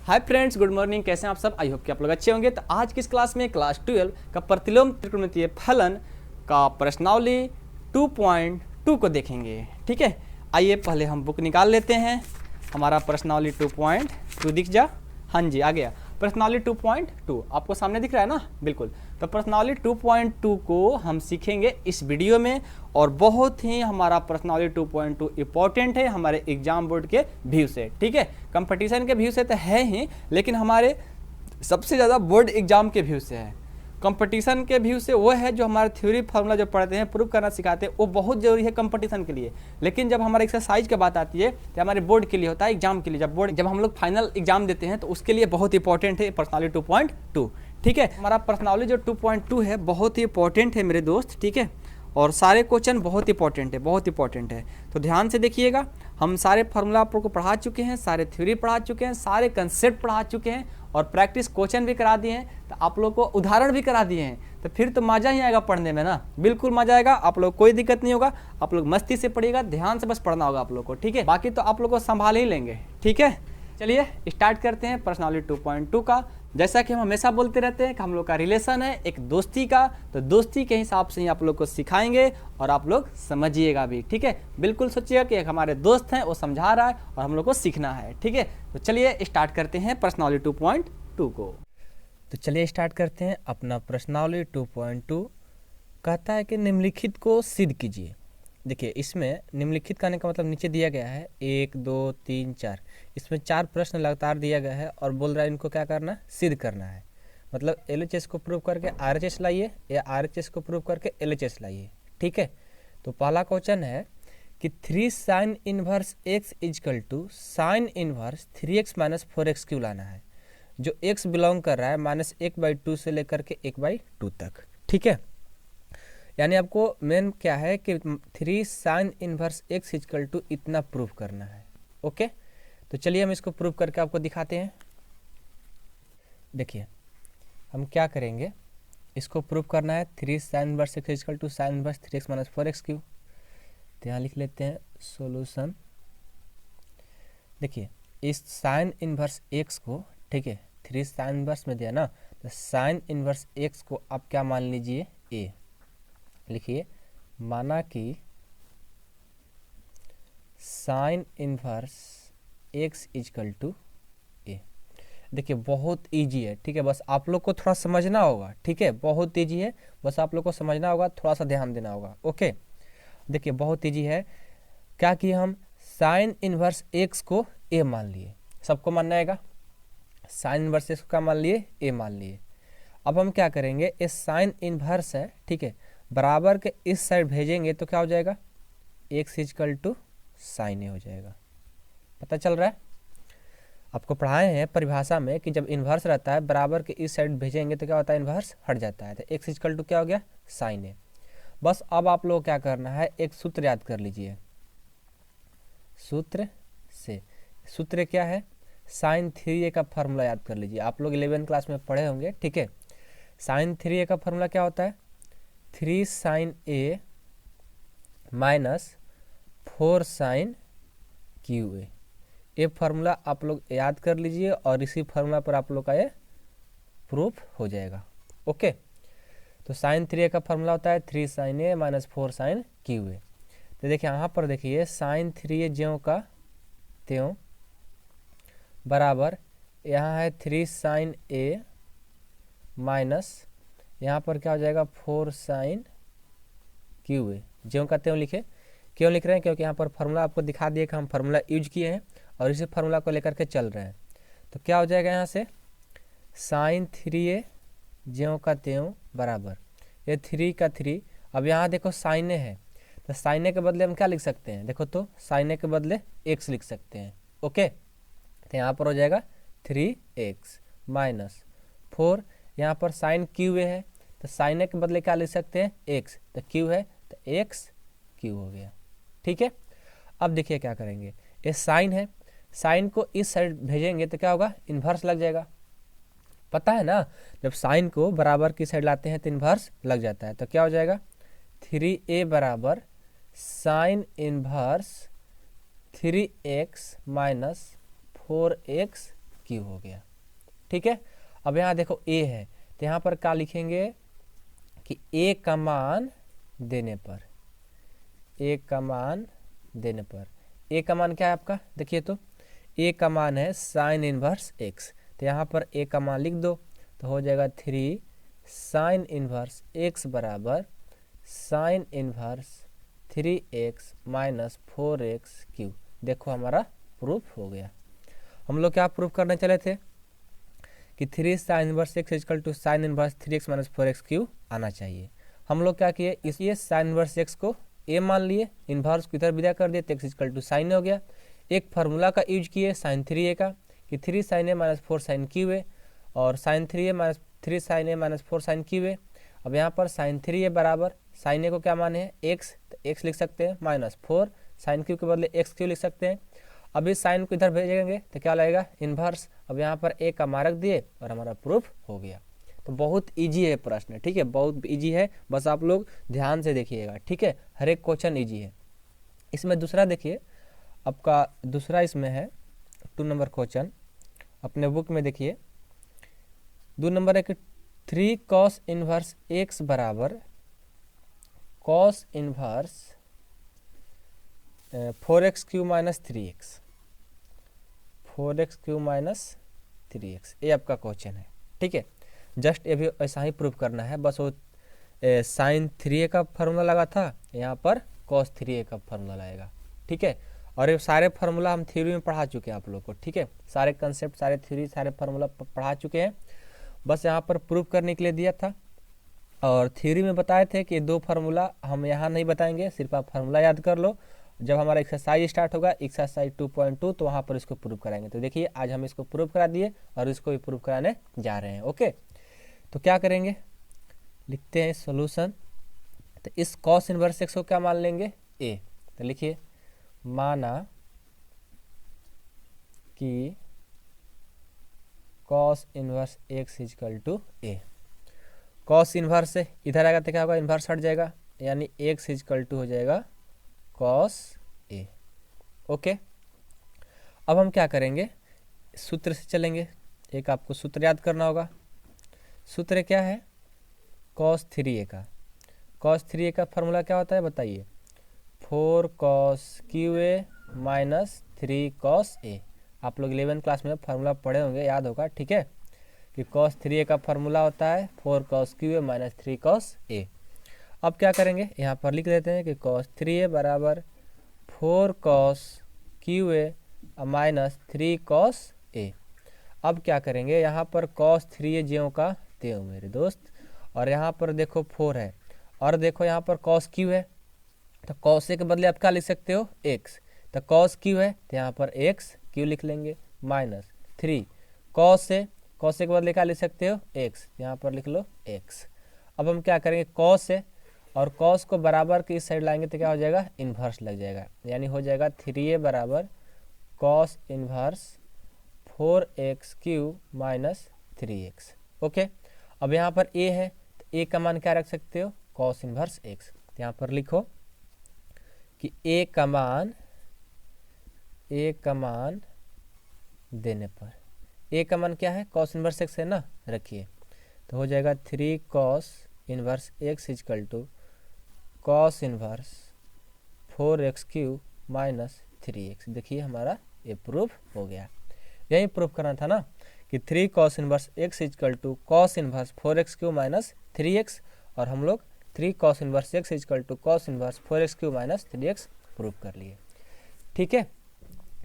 Hi friends, good morning. कैसे हैं आप सब? आई होप कि आप लोग अच्छे होंगे। तो आज की इस क्लास में क्लास 12 का प्रतिलोम त्रिकोणमितीय फलन का प्रश्नावली 2.2 को देखेंगे। ठीक है, आइए पहले हम बुक निकाल लेते हैं। हमारा प्रश्नावली 2.2 दिख जा। हाँ जी, आ गया प्रश्नावली 2.2। आपको सामने दिख रहा है ना? बिल्कुल। तो प्रश्नावली 2.2 को हम सीखेंगे इस वीडियो में, और बहुत ही हमारा प्रश्नावली 2.2 इंपॉर्टेंट है हमारे एग्जाम बोर्ड के व्यू से। ठीक है, कंपटीशन के व्यू से तो है ही, लेकिन हमारे सबसे ज़्यादा बोर्ड एग्जाम के व्यू से है। कंपटीशन के व्यू से वो है जो हमारे थ्योरी फार्मूला जो पढ़ते हैं, प्रूव करना सिखाते हैं, वो बहुत जरूरी है कंपटीशन के लिए। लेकिन जब हमारे एक्सरसाइज की बात आती है तो हमारे बोर्ड के लिए होता है, एग्जाम के लिए। जब हम लोग फाइनल एग्जाम देते हैं तो उसके लिए बहुत इंपॉर्टेंट है प्रश्नावली 2.2। ठीक है, हमारा प्रश्नावली जो 2.2 है बहुत ही इंपॉर्टेंट है मेरे दोस्त। ठीक है, और सारे क्वेश्चन बहुत इंपॉर्टेंट है, बहुत इंपॉर्टेंट है। तो ध्यान से देखिएगा। हम सारे फार्मूला आप लोग को पढ़ा चुके हैं, सारे थ्योरी पढ़ा चुके हैं, सारे कंसेप्ट पढ़ा चुके हैं, और प्रैक्टिस क्वेश्चन भी करा दिए हैं। तो आप लोग को उदाहरण भी करा दिए हैं। तो फिर तो मज़ा ही आएगा पढ़ने में ना, बिल्कुल मज़ा आएगा। आप लोग कोई दिक्कत नहीं होगा, आप लोग मस्ती से पढ़िएगा, ध्यान से बस पढ़ना होगा आप लोग को। ठीक है, बाकी तो आप लोग को संभाल ही लेंगे। ठीक है, चलिए स्टार्ट करते हैं प्रश्नावली 2.2 का। जैसा कि हम हमेशा बोलते रहते हैं कि हम लोग का रिलेशन है एक दोस्ती का, तो दोस्ती के हिसाब से ही आप लोग को सिखाएंगे और आप लोग समझिएगा भी। ठीक है, बिल्कुल सोचिएगा कि एक हमारे दोस्त हैं, वो समझा रहा है और हम लोग को सीखना है। ठीक है, तो चलिए स्टार्ट करते हैं प्रश्नावली 2.2 को। तो चलिए स्टार्ट करते हैं अपना प्रश्नावली 2.2। कहता है कि निम्नलिखित को सिद्ध कीजिए। देखिए, इसमें निम्नलिखित कहने का मतलब नीचे दिया गया है 1 2 3 4। इसमें 4 प्रश्न लगातार दिया गया है और बोल रहा है इनको क्या करना है, सिद्ध करना है। मतलब LHS को प्रूव करके RHS लाइए, या RHS को प्रूव करके LHS लाइए। ठीक है, तो पहला क्वेश्चन है कि 3 sin inverse x equal to sine inverse 3x minus 4x क्यों लाना है, जो x बिलोंग कर रहा है -1/2 से लेकर के 1/2 तक। ठीक है, यानी आपको मेन क्या है कि 3 sin inverse x equal to इतना प्रूव करना है। ओके, तो चलिए हम इसको प्रूव करके आपको दिखाते हैं। देखिए, हम क्या करेंगे, इसको प्रूव करना है 3 sin inverse x equal to sine inverse 3x minus 4x cube. तो यहाँ लिख लेते हैं सॉल्यूशन। देखिए, इस साइन इनवर्स x को, ठीक है, 3 sin इनवर्स में दिया ना, तो साइन इनवर्स x को आप क्या मान लीजिए, a। लिखिए, माना कि sine inverse x equal to a। देखिए, बहुत इजी है। ठीक है, बस आप लोग को थोड़ा समझना होगा। ठीक है, बहुत इजी है, बस आप लोग को समझना होगा, थोड़ा सा ध्यान देना होगा। ओके, देखिए बहुत इजी है। क्या किया, हम साइन इनवर्स x को a मान लिए। सबको मानना आएगा, साइन इनवर्स x को क्या मान लिए, a मान लिए। अब हम क्या करेंगे, ये साइन इनवर्स है, ठीक है, बराबर के इस साइड भेजेंगे तो क्या हो जाएगा, x इजकल टू साइन ए हो जाएगा। पता चल रहा है? आपको पढ़ाए हैं परिभाषा में कि जब इन्वर्स रहता है बराबर के इस साइड भेजेंगे तो क्या होता है, इन्वर्स हट जाता है। तो x इजकल टू क्या हो गया, साइन ए। बस अब आप लोग क्या करना है, एक सूत्र याद कर लीजिए। सूत्र क्या है, साइन 3a का फॉर्मूला याद कर लीजिए। आप लोग 11th क्लास में पढ़े होंगे। ठीक है, साइन 3a का फॉर्मूला क्या होता है, 3 sin a minus 4 sin QA। ये फार्मूला आप लोग याद कर लीजिए और इसी फार्मूला पर आप लोग का ये प्रूफ हो जाएगा। ओके, तो साइन 3a का फार्मूला होता है 3 sin a minus 4 sin QA। तो देखिए यहाँ पर देखिए, साइन 3a ज्यों का त्यों बराबर यहाँ है 3 sin a माइनस यहाँ पर क्या हो जाएगा 4 sin QA। ज्यों का त्यों लिखे। क्यों लिख रहे हैं, क्योंकि यहाँ पर फार्मूला आपको दिखा दिए कि हम फार्मूला यूज किए हैं और इसी फार्मूला को लेकर के चल रहे हैं। तो क्या हो जाएगा यहाँ से, साइन 3a ज्यों का त्यों बराबर ये 3 का 3। अब यहाँ देखो साइन ए है, तो साइन ए के बदले हम क्या लिख सकते हैं, देखो तो साइन ए के बदले x लिख सकते हैं। ओके, तो यहाँ पर हो जाएगा 3x माइनस 4, यहाँ पर साइन QA है तो साइन ए के बदले क्या लिख सकते हैं, x। तो q है तो x q हो गया। ठीक है, अब देखिए क्या करेंगे, ये साइन है, साइन को इस साइड भेजेंगे तो क्या होगा, इन्वर्स लग जाएगा। पता है ना, जब साइन को बराबर की साइड लाते हैं तो इन्वर्स लग जाता है। तो क्या हो जाएगा, 3a बराबर sign inverse 3x minus 4x Q हो गया। ठीक है, अब यहाँ देखो ए है तो यहाँ पर क्या लिखेंगे कि ए का मान देने पर, ए का मान देने पर, ए का मान क्या है आपका, देखिए तो ए का मान है साइन इनवर्स एक्स, तो यहाँ पर ए का मान लिख दो तो हो जाएगा 3 साइन इनवर्स एक्स बराबर sign inverse 3x minus 4x Q. देखो हमारा प्रूफ हो गया। हम लोग क्या प्रूफ करने चले थे कि 3 sine inverse x equal to sine inverse 3x minus 4x cube आना चाहिए। हम लोग क्या किए, इसलिए साइन इनवर्स एक्स को ए मान लिए, इन्वर्स को इधर विदा कर दिए तो एक्स इक्वल टू साइन हो गया। एक फार्मूला का यूज किए साइन 3a का कि 3 sine A minus 4 sine cube A, और sine 3a minus 3 sine A minus 4 sine cube A. अब यहाँ पर साइन 3a बराबर साइन ए को क्या माने है एक्स, तो एक्स लिख सकते हैं माइनस 4 साइन क्यू के बदले एक्स क्यू लिख सकते हैं। अब इस साइन को इधर भेजेंगे तो क्या लगेगा इन्वर्स। अब यहाँ पर ए का मान रख दिए और हमारा प्रूफ हो गया। तो बहुत इजी है प्रश्न, ठीक है, बहुत इजी है, बस आप लोग ध्यान से देखिएगा। ठीक है, हर एक क्वेश्चन इजी है। इसमें दूसरा देखिए, आपका दूसरा इसमें है 2 नंबर क्वेश्चन, अपने बुक में देखिए 2 नंबर है कि 3 कॉस इनवर्स एक्स बराबर cos inverse 4x cube minus 3x, 4x cube minus 3x, ये आपका क्वेश्चन है। ठीक है, जस्ट ये भी ऐसा ही प्रूफ करना है, बस वो साइन 3a का फार्मूला लगा था, यहाँ पर कॉस 3a का फार्मूला लगेगा। ठीक है, और ये सारे फार्मूला हम थ्योरी में पढ़ा चुके हैं आप लोग को। ठीक है, सारे कंसेप्ट, सारे थ्योरी, सारे फार्मूला पढ़ा चुके हैं, बस यहाँ पर प्रूफ करने के लिए दिया था। और थ्योरी में बताए थे कि 2 फार्मूला हम यहाँ नहीं बताएंगे, सिर्फ आप फार्मूला याद कर लो। जब हमारा एक्सरसाइज स्टार्ट होगा एक्सरसाइज 2.2 तो वहाँ पर इसको प्रूफ कराएंगे। तो देखिए आज हम इसको प्रूफ करा दिए और इसको भी प्रूफ कराने जा रहे हैं। ओके, तो क्या करेंगे, लिखते हैं सॉल्यूशन। तो इस कॉस इनवर्स एक्स को क्या मान लेंगे ए, तो लिखिए माना कि cos inverse x equal to a. Cos inverse से इधर आएगा तो क्या होगा, इनवर्स हट जाएगा, यानी एक्स इक्वल टू हो जाएगा कॉस ए। ओके, अब हम क्या करेंगे, सूत्र से चलेंगे। एक आपको सूत्र याद करना होगा। सूत्र क्या है, कॉस 3a का। कॉस 3a का फार्मूला क्या होता है बताइए, 4 cos cube A minus 3 cos A. आप लोग 11th क्लास में फार्मूला पढ़े होंगे, याद होगा। ठीक है, कि कॉस 3a का फार्मूला होता है 4 cos cube A minus 3 cos A. अब क्या करेंगे, यहाँ पर लिख देते हैं कि कॉस 3a बराबर 4 cos cube A minus 3 cos A. अब क्या करेंगे, यहाँ पर कॉस 3a ज्यों का त्यों मेरे दोस्त, और यहाँ पर देखो 4 है, और देखो यहाँ पर कॉस क्यू है, तो कॉस ए के बदले आप क्या लिख सकते हो एक्स, तो कॉस क्यू है तो यहाँ पर एक्स क्यू लिख लेंगे minus 3 cos A, cos A के बदले क्या लिख सकते हो एक्स, यहाँ पर लिख लो एक्स। अब हम क्या करेंगे, कॉस है और कॉस को बराबर के इस साइड लाएंगे तो क्या हो जाएगा, इन्वर्स लग जाएगा, यानी हो जाएगा 3a बराबर cos inverse 4x cube minus 3x। Okay, अब यहाँ पर a है तो a का मान क्या रख सकते हो, कॉस इन्वर्स x। तो यहाँ पर लिखो कि a का मान देने पर, a का मान क्या है, कॉस इन्वर्स x है ना, रखिए तो हो जाएगा 3 cos inverse x equal to cos inverse 4x cube minus 3x। देखिए हमारा ये प्रूफ हो गया। यही प्रूफ करना था ना कि 3 cos inverse x equal to cos inverse 4x cube minus 3x, और हम लोग 3 cos inverse x equal to cos inverse 4x cube minus 3x proof कर लिए। ठीक है,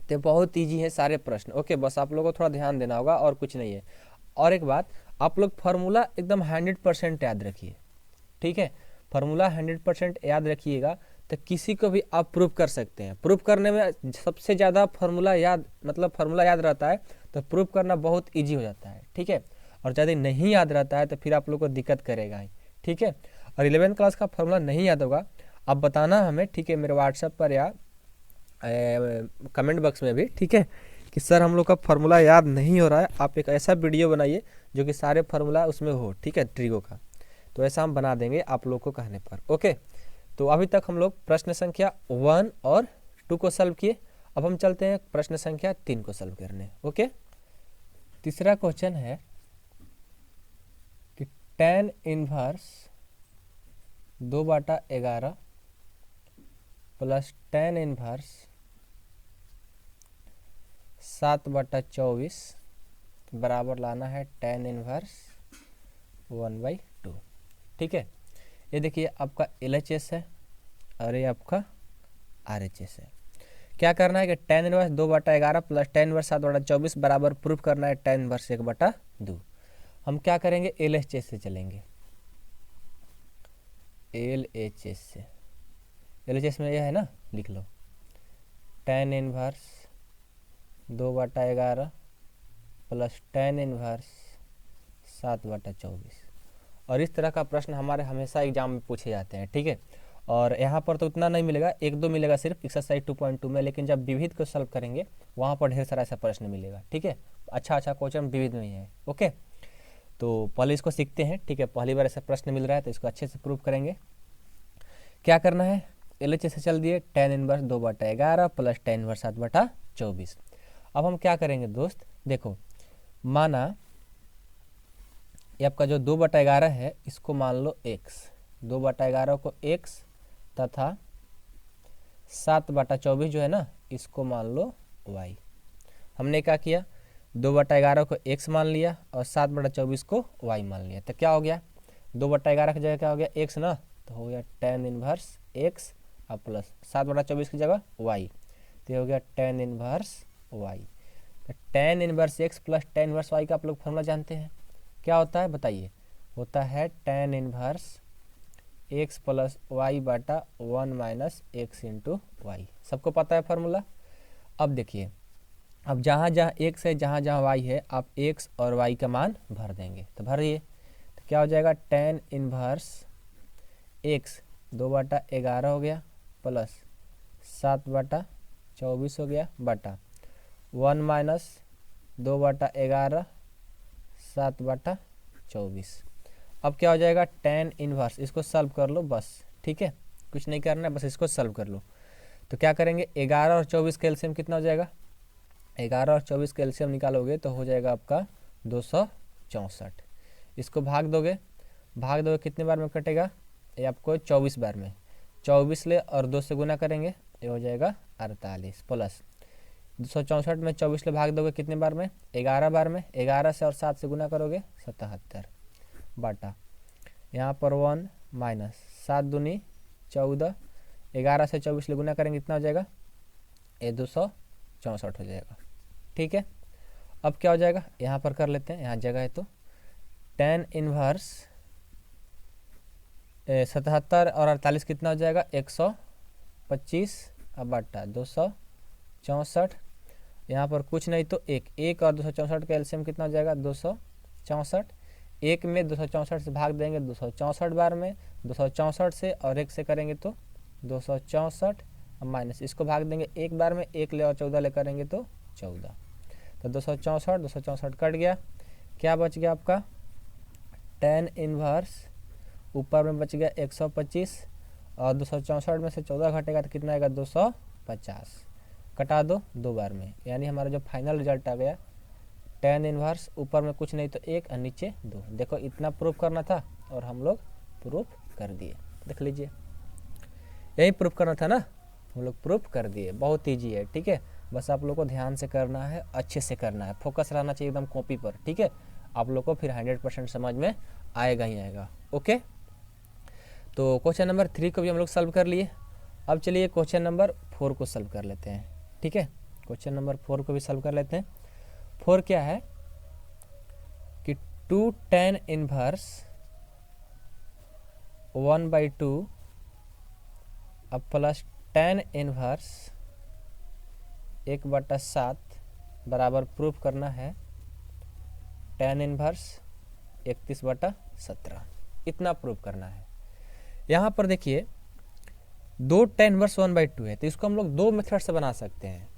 तो बहुत ईजी है सारे प्रश्न। ओके, बस आप लोगों को थोड़ा ध्यान देना होगा और कुछ नहीं है। और एक बात, आप लोग फार्मूला एकदम 100% याद रखिए। ठीक है, फार्मूला 100% याद रखिएगा तो किसी को भी आप प्रूफ कर सकते हैं। प्रूफ करने में सबसे ज़्यादा फार्मूला याद, मतलब फार्मूला याद रहता है तो प्रूफ करना बहुत इजी हो जाता है। ठीक है, और ज़्यादा नहीं याद रहता है तो फिर आप लोग को दिक्कत करेगा ही। ठीक है, और 11th क्लास का फार्मूला नहीं याद होगा आप बताना हमें, ठीक है, मेरे व्हाट्सएप पर या कमेंट बॉक्स में भी। ठीक है, कि सर हम लोग का फार्मूला याद नहीं हो रहा है, आप एक ऐसा वीडियो बनाइए जो कि सारे फार्मूला उसमें हो। ठीक है, ट्रिगो का, तो ऐसा हम बना देंगे आप लोग को कहने पर। ओके, तो अभी तक हम लोग प्रश्न संख्या 1 और 2 को सॉल्व किए। अब हम चलते हैं प्रश्न संख्या 3 को सॉल्व करने। ओके, तीसरा क्वेश्चन है कि tan inverse 2/11 plus tan inverse 7/24 बराबर लाना है tan इनवर्स 1/2। ठीक है, ये देखिए आपका LHS है और ये आपका RHS है। क्या करना है कि tan inverse 2/11 plus tan inverse 7/24 बराबर प्रूफ करना है tan इनवर्स 1/2। हम क्या करेंगे, LHS से चलेंगे। LHS से, LHS में यह है ना, लिख लो tan inverse 2/11 plus tan inverse 7/24। और इस तरह का प्रश्न हमारे हमेशा एग्जाम में पूछे जाते हैं। ठीक है, और यहाँ पर तो उतना नहीं मिलेगा, 1-2 मिलेगा सिर्फ एक्सरसाइज 2.2 में, लेकिन जब विविध को सॉल्व करेंगे वहाँ पर ढेर सारा ऐसा प्रश्न मिलेगा। ठीक है, अच्छा क्वेश्चन विविध में ही है। ओके, तो पहले इसको सीखते हैं। ठीक है, पहली बार ऐसा प्रश्न मिल रहा है तो इसको अच्छे से प्रूव करेंगे। क्या करना है, LHS से चल दिए, tan inverse 2/11 plus tan inverse 7/24। अब हम क्या करेंगे दोस्त, देखो माना ये आपका जो 2/11 है इसको मान लो x, 2/11 को x तथा 7/24 जो है ना इसको मान लो y। हमने क्या किया, 2/11 को x मान लिया और 7/24 को y मान लिया, तो क्या हो गया, 2/11 की जगह क्या हो गया x ना, तो हो गया tan इनवर्स x और प्लस 7/24 की जगह y, तो हो गया tan इनवर्स y। तो tan inverse x plus tan inverse y का आप लोग फॉर्मूला जानते हैं, क्या होता है बताइए, होता है tan inverse x plus y बटा 1 माइनस एक्स इंटू वाई। सबको पता है फार्मूला। अब देखिए, अब जहाँ जहाँ x है, जहाँ जहाँ y है, आप x और y का मान भर देंगे, तो भरिए, तो क्या हो जाएगा, tan इनवर्स x 2/11 हो गया प्लस 7/24 हो गया बटा 1 माइनस 2/11 7/24। अब क्या हो जाएगा, tan इनवर्स, इसको सॉल्व कर लो बस। ठीक है, कुछ नहीं करना है, बस इसको सॉल्व कर लो। तो क्या करेंगे, 11 और 24 का एलसीएम कितना हो जाएगा, 11 और 24 का एलसीएम निकालोगे तो हो जाएगा आपका 264। इसको भाग दोगे कितने बार में कटेगा, ये आपको 24 बार में, 24 ले और 2 से गुना करेंगे, ये हो जाएगा 48 प्लस 264 में 24 ले भाग दोगे कितने बार में, 11 बार में, 11 से और 7 से गुना करोगे 77 बाटा यहाँ पर 1 माइनस 7 दूनी 14, 11 से 24 ले गुना करेंगे कितना हो जाएगा, ये 264 हो जाएगा। ठीक है, अब क्या हो जाएगा, यहाँ पर कर लेते हैं, यहाँ जगह है तो tan इनवर्स 77 और 48 कितना हो जाएगा, 125 अब बटा 264, यहाँ पर कुछ नहीं तो एक और 264 का एलसीएम कितना हो जाएगा, 264। एक में 264 से भाग देंगे 264 बार में, 264 से और एक से करेंगे तो 264 माइनस इसको भाग देंगे एक बार में, एक ले और 14 ले करेंगे तो 14, तो 264 कट गया, क्या बच गया आपका, tan इनवर्स ऊपर में बच गया 125 और 264 में से 14 घटेगा तो कितना आएगा, 250, कटा दो 2 बार में, यानी हमारा जो फाइनल रिजल्ट आ गया tan इनवर्स ऊपर में कुछ नहीं तो 1 और नीचे 2। देखो इतना प्रूफ करना था और हम लोग प्रूफ कर दिए, देख लीजिए, यही प्रूफ करना था ना, हम लोग प्रूफ कर दिए। बहुत ईजी है। ठीक है, बस आप लोग को ध्यान से करना है, अच्छे से करना है, फोकस रहना चाहिए एकदम कॉपी पर। ठीक है, आप लोग को फिर 100% समझ में आएगा ही आएगा। ओके, तो क्वेश्चन नंबर 3 को भी हम लोग सॉल्व कर लिए। अब चलिए क्वेश्चन नंबर 4 को सॉल्व कर लेते हैं। ठीक है, क्वेश्चन नंबर 4 को भी सॉल्व कर लेते हैं। 4 क्या है कि 2 tan इनवर्स 1/2 अब प्लस tan इनवर्स 1/7 बराबर प्रूफ करना है tan इनवर्स 31/17, इतना प्रूफ करना है। यहाँ पर देखिए 2 tan इनवर्स 1/2 है, तो इसको हम लोग 2 मेथड से बना सकते हैं।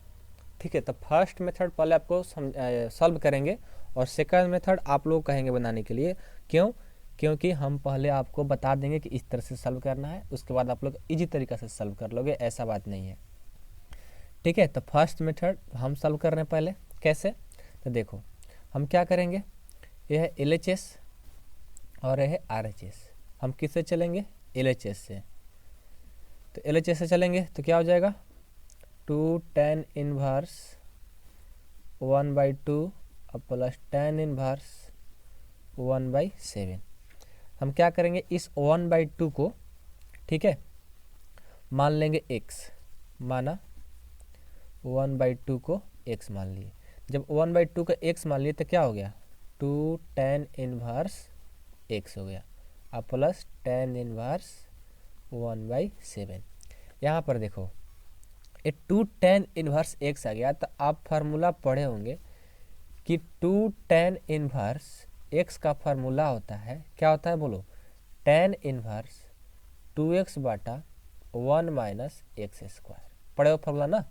ठीक है, तो फर्स्ट मेथड पहले आपको सॉल्व करेंगे और सेकंड मेथड आप लोग कहेंगे बनाने के लिए। क्यों, क्योंकि हम पहले आपको बता देंगे कि इस तरह से सॉल्व करना है, उसके बाद आप लोग इजी तरीका से सॉल्व कर लोगे, ऐसा बात नहीं है। ठीक है, तो फर्स्ट मेथड हम सॉल्व कर रहे हैं पहले, कैसे, तो देखो हम क्या करेंगे, ये है LHS और ये है RHS। हम किससे चलेंगे, LHS से। तो LHS से चलेंगे तो क्या हो जाएगा, 2 tan inverse 1/2 plus tan inverse 1/7। हम क्या करेंगे, इस 1/2 को, ठीक है, मान लेंगे x, माना 1/2 को x मान लिए। जब 1/2 का x मान लिए तो क्या हो गया, 2 tan इनवर्स x हो गया अब प्लस tan इनवर्स 1/7। यहाँ पर देखो ये 2 tan इनवर्स x आ गया। तो आप फार्मूला पढ़े होंगे कि 2 tan इनवर्स x का फार्मूला होता है, क्या होता है बोलो, tan इनवर्स 2x बटा 1 माइनस एक्स स्क्वायर। पढ़े हो फार्मूला ना,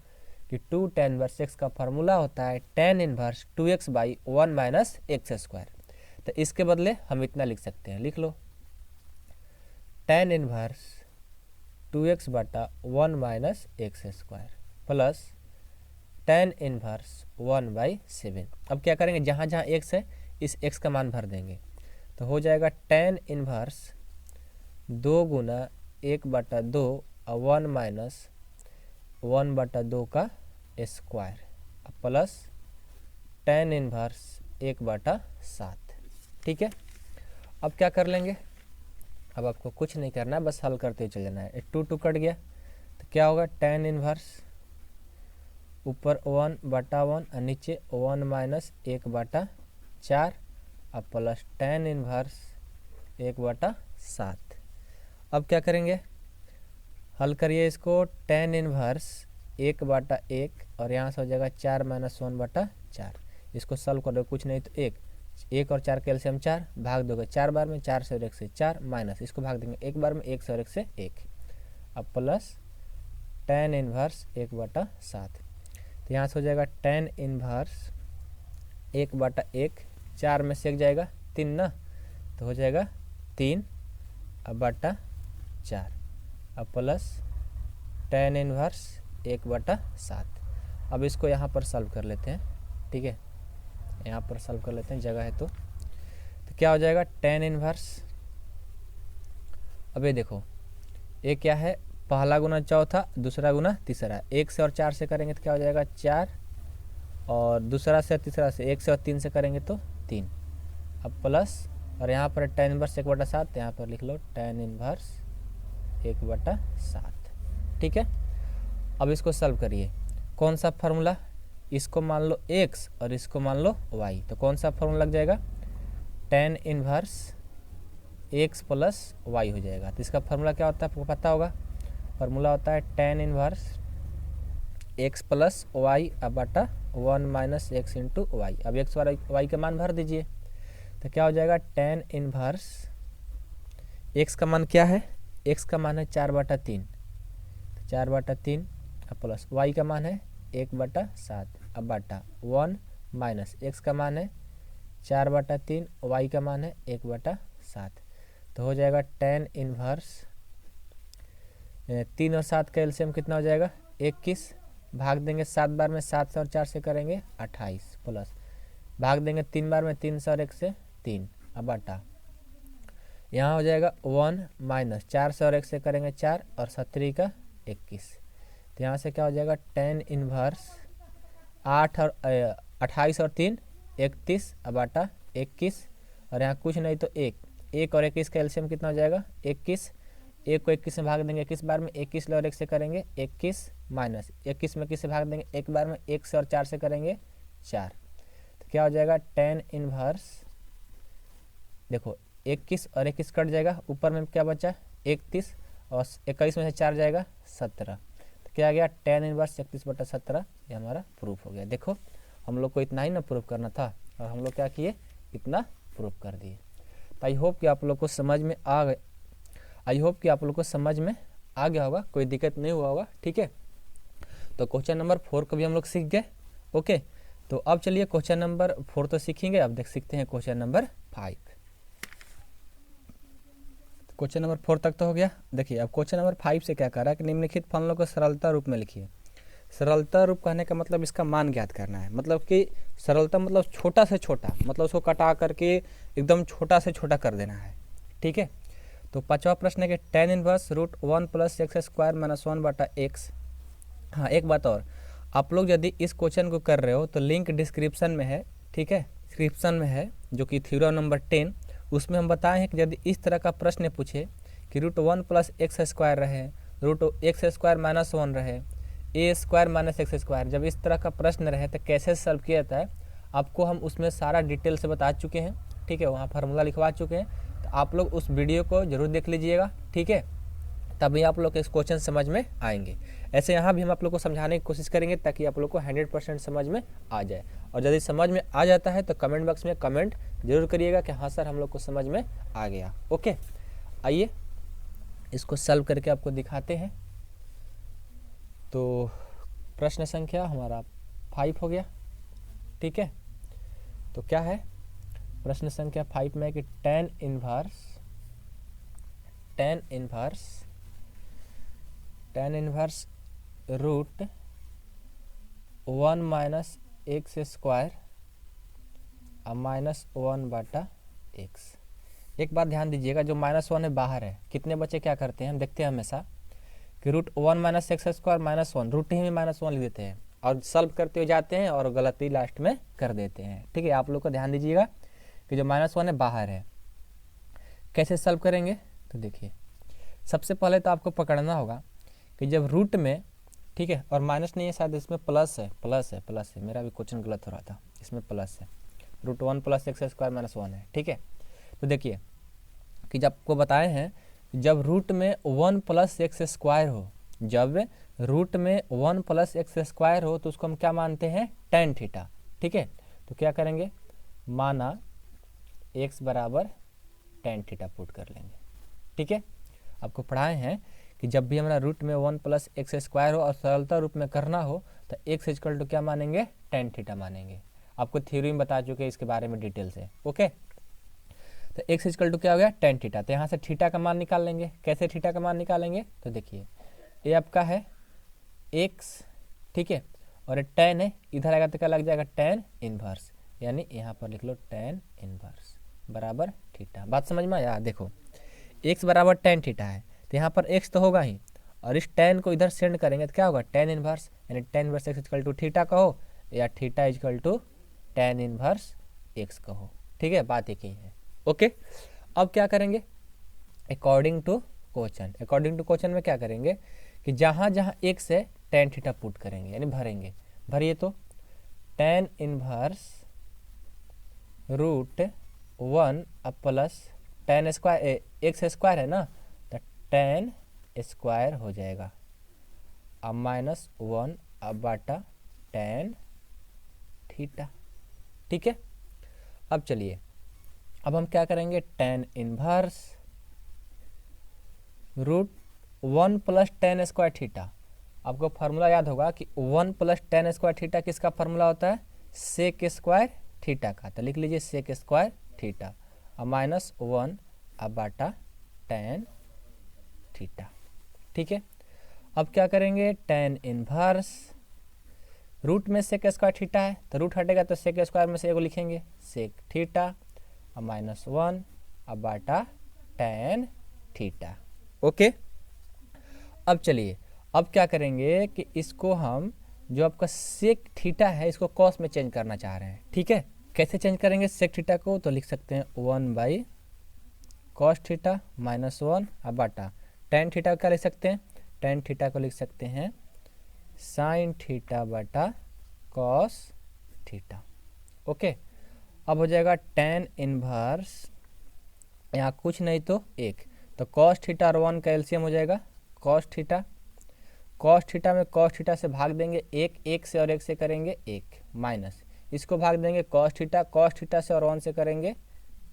कि 2 tan इनवर्स x का फार्मूला होता है tan inverse 2x by 1 minus x square. तो इसके बदले हम इतना लिख सकते हैं, लिख लो, tan इनवर्स 2x बटा 1 minus x square plus tan inverse 1/7। अब क्या करेंगे, जहाँ जहाँ x है इस x का मान भर देंगे। तो हो जाएगा tan इनवर्स 2 गुना 1/2 और 1 माइनस 1/2 का स्क्वायर प्लस tan इनवर्स 1/7। ठीक है, अब क्या कर लेंगे, अब आपको कुछ नहीं करना है, बस हल करते हुए चल जाना है। 2 कट गया तो क्या होगा, tan इनवर्स ऊपर 1/1 और नीचे 1 माइनस 1/4 और प्लस tan इनवर्स 1/7। अब क्या करेंगे, हल करिए इसको, tan इनवर्स 1/1 और यहाँ से हो जाएगा 4 माइनस 1/4। इसको सॉल्व करो, कुछ नहीं तो 1 और 4 कैल्शियम 4, भाग दोगे 4 बार में, 4 से और 1 से 4 माइनस, इसको भाग देंगे 1 बार में, 1 से और 1 से 1। अब प्लस tan इनवर्स 1/7। तो यहाँ से हो जाएगा tan इनवर्स 1/1, 4 में से 1 जाएगा 3 ना, तो हो जाएगा 3/4 अब प्लस tan इनवर्स 1/7। अब इसको यहाँ पर सॉल्व कर लेते हैं, ठीक है, यहाँ पर सॉल्व कर लेते हैं, जगह है तो क्या हो जाएगा, tan इनवर्स, अब ये देखो ये क्या है, पहला गुना चौथा, दूसरा गुना तीसरा, 1 से और 4 से करेंगे तो क्या हो जाएगा 4, और दूसरा से तीसरा से 1 से और 3 से करेंगे तो 3। अब प्लस, और यहाँ पर tan इनवर्स 1/7, यहाँ पर लिख लो tan इनवर्स 1/7। ठीक है, अब इसको सॉल्व करिए, कौन सा फार्मूला, इसको मान लो x और इसको मान लो y, तो कौन सा फार्मूला लग जाएगा, tan inverse x plus y हो जाएगा। तो इसका फार्मूला क्या होता है आपको पता होगा, फार्मूला होता है tan inverse x plus y बटा 1 माइनस एक्स इंटू वाई। अब x और y का मान भर दीजिए, तो क्या हो जाएगा, tan इनवर्स x का मान क्या है, x का मान है 4/3, 4/3 प्लस y का मान है 1/7 अब बटा 1 माइनस x का मान है 4/3, y का मान है 1/7। तो हो जाएगा tan इनवर्स 3 और 7 का एलसीएम कितना हो जाएगा 21, भाग देंगे 7 बार में, 7 से और 4 से करेंगे 28, प्लस भाग देंगे 3 बार में, 3 से और 1 से 3 अब बटा, यहाँ हो जाएगा 1 माइनस 4 से और 1 से करेंगे 4 और 7 का 21। तो यहाँ से क्या हो जाएगा, tan इनवर्स 8 और 28 और 3 31 अब बटा 21, और यहाँ कुछ नहीं तो 1 और 21 का एलसीएम कितना हो जाएगा 21, 1 को 21 में भाग देंगे 21 बार में, 21 और 1 से करेंगे 21 माइनस 21 में 21 से भाग देंगे 1 बार में, 1 से और 4 से करेंगे 4। तो क्या हो जाएगा, tan इनवर्स, देखो 21 और 21 कट जाएगा, ऊपर में क्या बचा 31 और 21 में से 4 जाएगा 17। तो क्या आ गया, tan इनवर्स 31/17। ये हमारा प्रूफ हो गया। देखो हम लोग को इतना ही ना प्रूफ करना था, और हम लोग क्या किए, इतना प्रूफ कर दिए। तो आई होप कि आप लोग को समझ में आ गए, आई होप कि आप लोग को समझ में आ गया होगा, कोई दिक्कत नहीं हुआ होगा। ठीक है, तो क्वेश्चन नंबर 4 को भी हम लोग सीख गए। ओके, तो अब चलिए क्वेश्चन नंबर 4 तो सीखेंगे, अब देख सीखते हैं क्वेश्चन नंबर 5। क्वेश्चन नंबर 4 तक तो हो गया। देखिए अब क्वेश्चन नंबर 5 से क्या कर रहा है कि निम्नलिखित फलनों को सरलता रूप में लिखिए। सरलता रूप कहने का मतलब इसका मान ज्ञात करना है, मतलब कि सरलता मतलब छोटा से छोटा, मतलब उसको कटा करके एकदम छोटा से छोटा कर देना है। ठीक है, तो 5वां प्रश्न है कि tan inverse root 1 plus x square minus 1 बटा एक्स। हाँ, एक बात और, आप लोग यदि इस क्वेश्चन को कर रहे हो तो लिंक डिस्क्रिप्शन में है। ठीक है, डिस्क्रिप्शन में है, जो कि थ्योरम नंबर 10, उसमें हम बताए हैं कि यदि इस तरह का प्रश्न पूछे कि रूट 1 प्लस एक्स स्क्वायर रहे, रूट एक्स स्क्वायर माइनस 1 रहे, ए स्क्वायर माइनस एक्स स्क्वायर, जब इस तरह का प्रश्न रहे तो कैसे सॉल्व किया जाता है, आपको हम उसमें सारा डिटेल से बता चुके हैं। ठीक है, वहाँ फार्मूला लिखवा चुके हैं, तो आप लोग उस वीडियो को जरूर देख लीजिएगा। ठीक है, तभी आप लोग के इस क्वेश्चन समझ में आएंगे। ऐसे यहाँ भी हम आप लोग को समझाने की कोशिश करेंगे ताकि आप लोग को 100% समझ में आ जाए। और यदि समझ में आ जाता है तो कमेंट बॉक्स में कमेंट जरूर करिएगा कि हाँ सर हम लोग को समझ में आ गया। ओके, आइए इसको सॉल्व करके आपको दिखाते हैं। तो प्रश्न संख्या हमारा 5 हो गया। ठीक है, तो क्या है प्रश्न संख्या 5 में कि tan inverse root 1 minus x square और माइनस 1 बटा एक्स। एक बात ध्यान दीजिएगा, जो -1 है बाहर है, कितने बच्चे क्या करते हैं, हम देखते हैं हमेशा कि root 1 minus x square minus 1, root ही में -1 लिख देते हैं और सॉल्व करते हुए जाते हैं और गलती लास्ट में कर देते हैं। ठीक है, आप लोग को ध्यान दीजिएगा कि जो -1 है बाहर है। कैसे सॉल्व करेंगे, तो देखिए सबसे पहले तो आपको पकड़ना होगा कि जब रूट में, ठीक है, और माइनस नहीं है शायद, इसमें प्लस है, मेरा भी क्वेश्चन गलत हो रहा था, इसमें प्लस है, root 1 plus x square minus 1 है। ठीक है, तो देखिए कि जब आपको बताए हैं जब रूट में 1 प्लस एक्स स्क्वायर हो, जब रूट में 1 प्लस एक्स स्क्वायर हो तो उसको हम क्या मानते हैं, tan थीटा। ठीक है, तो क्या करेंगे, माना x बराबर tan थीटा पुट कर लेंगे। ठीक है, आपको पढ़ाए हैं कि जब भी हमारा रूट में 1 प्लस एक्स स्क्वायर हो और सरलता रूप में करना हो तो x इक्वल टू क्या मानेंगे, tan थीटा मानेंगे। आपको थ्योरी में बता चुके हैं इसके बारे में डिटेल से। ओके, तो x इक्वल टू क्या हो गया, tan थीटा। तो यहाँ से थीटा का मान निकाल लेंगे। कैसे थीटा का मान निकालेंगे, तो देखिए ये आपका है x, ठीक है, और tan है, इधर आएगा तो क्या लग जाएगा, tan इनवर्स, यानी यहाँ पर लिख लो tan इनवर्स बराबर थीटा। बात समझ में आया। देखो x बराबर tan थीटा है तो यहाँ पर x तो होगा ही, और इस tan को इधर सेंड करेंगे तो क्या होगा, tan इनवर्स, यानी tan inverse x equal to theta कहो या theta equal to tan inverse x कहो। ठीक है, बात एक ही है। ओके, अब क्या करेंगे, अकॉर्डिंग टू क्वेश्चन में क्या करेंगे कि जहाँ जहाँ x है tan थीटा पुट करेंगे, यानी भरेंगे। भरिए तो tan इनवर्स रूट 1 अब plus tan square, x square है ना, तो tan स्क्वायर हो जाएगा, अब माइनस 1 अब बटा tan थीटा। ठीक है, अब चलिए अब हम क्या करेंगे, tan inverse root 1 plus tan square theta. आपको फार्मूला याद होगा कि 1 प्लस tan स्क्वायर थीटा किसका फार्मूला होता है, सेक स्क्वायर थीटा का। तो लिख लीजिए सेक स्क्वायर थीटा और माइनस 1 अब बटा tan थीटा। ठीक है, अब क्या करेंगे, tan इनवर्स रूट में सेक स्क्वायर थीटा है तो रूट हटेगा तो सेक स्क्वायर में से एगो लिखेंगे, सेक थीटा और माइनस 1 अब बटा tan थीटा। ओके, अब चलिए अब क्या करेंगे कि इसको हम, जो आपका सेक थीटा है, इसको कॉस में चेंज करना चाह रहे हैं। ठीक है, कैसे चेंज करेंगे सेक थीटा को, तो लिख सकते हैं 1 बाई कॉस थीटा माइनस 1 अब बटा tan थीटा क्या लिख सकते हैं, tan थीटा को लिख सकते हैं साइन थीटा बटा कॉस थीटा। ओके, अब हो जाएगा tan इनवर्स, यहाँ कुछ नहीं तो 1, तो कॉस थीटा और 1 का एलसीएम हो जाएगा कॉस थीटा। कॉस थीटा में कॉस थीटा से भाग देंगे 1 से, और 1 से करेंगे 1 माइनस, इसको भाग देंगे कॉस थीटा से और 1 से करेंगे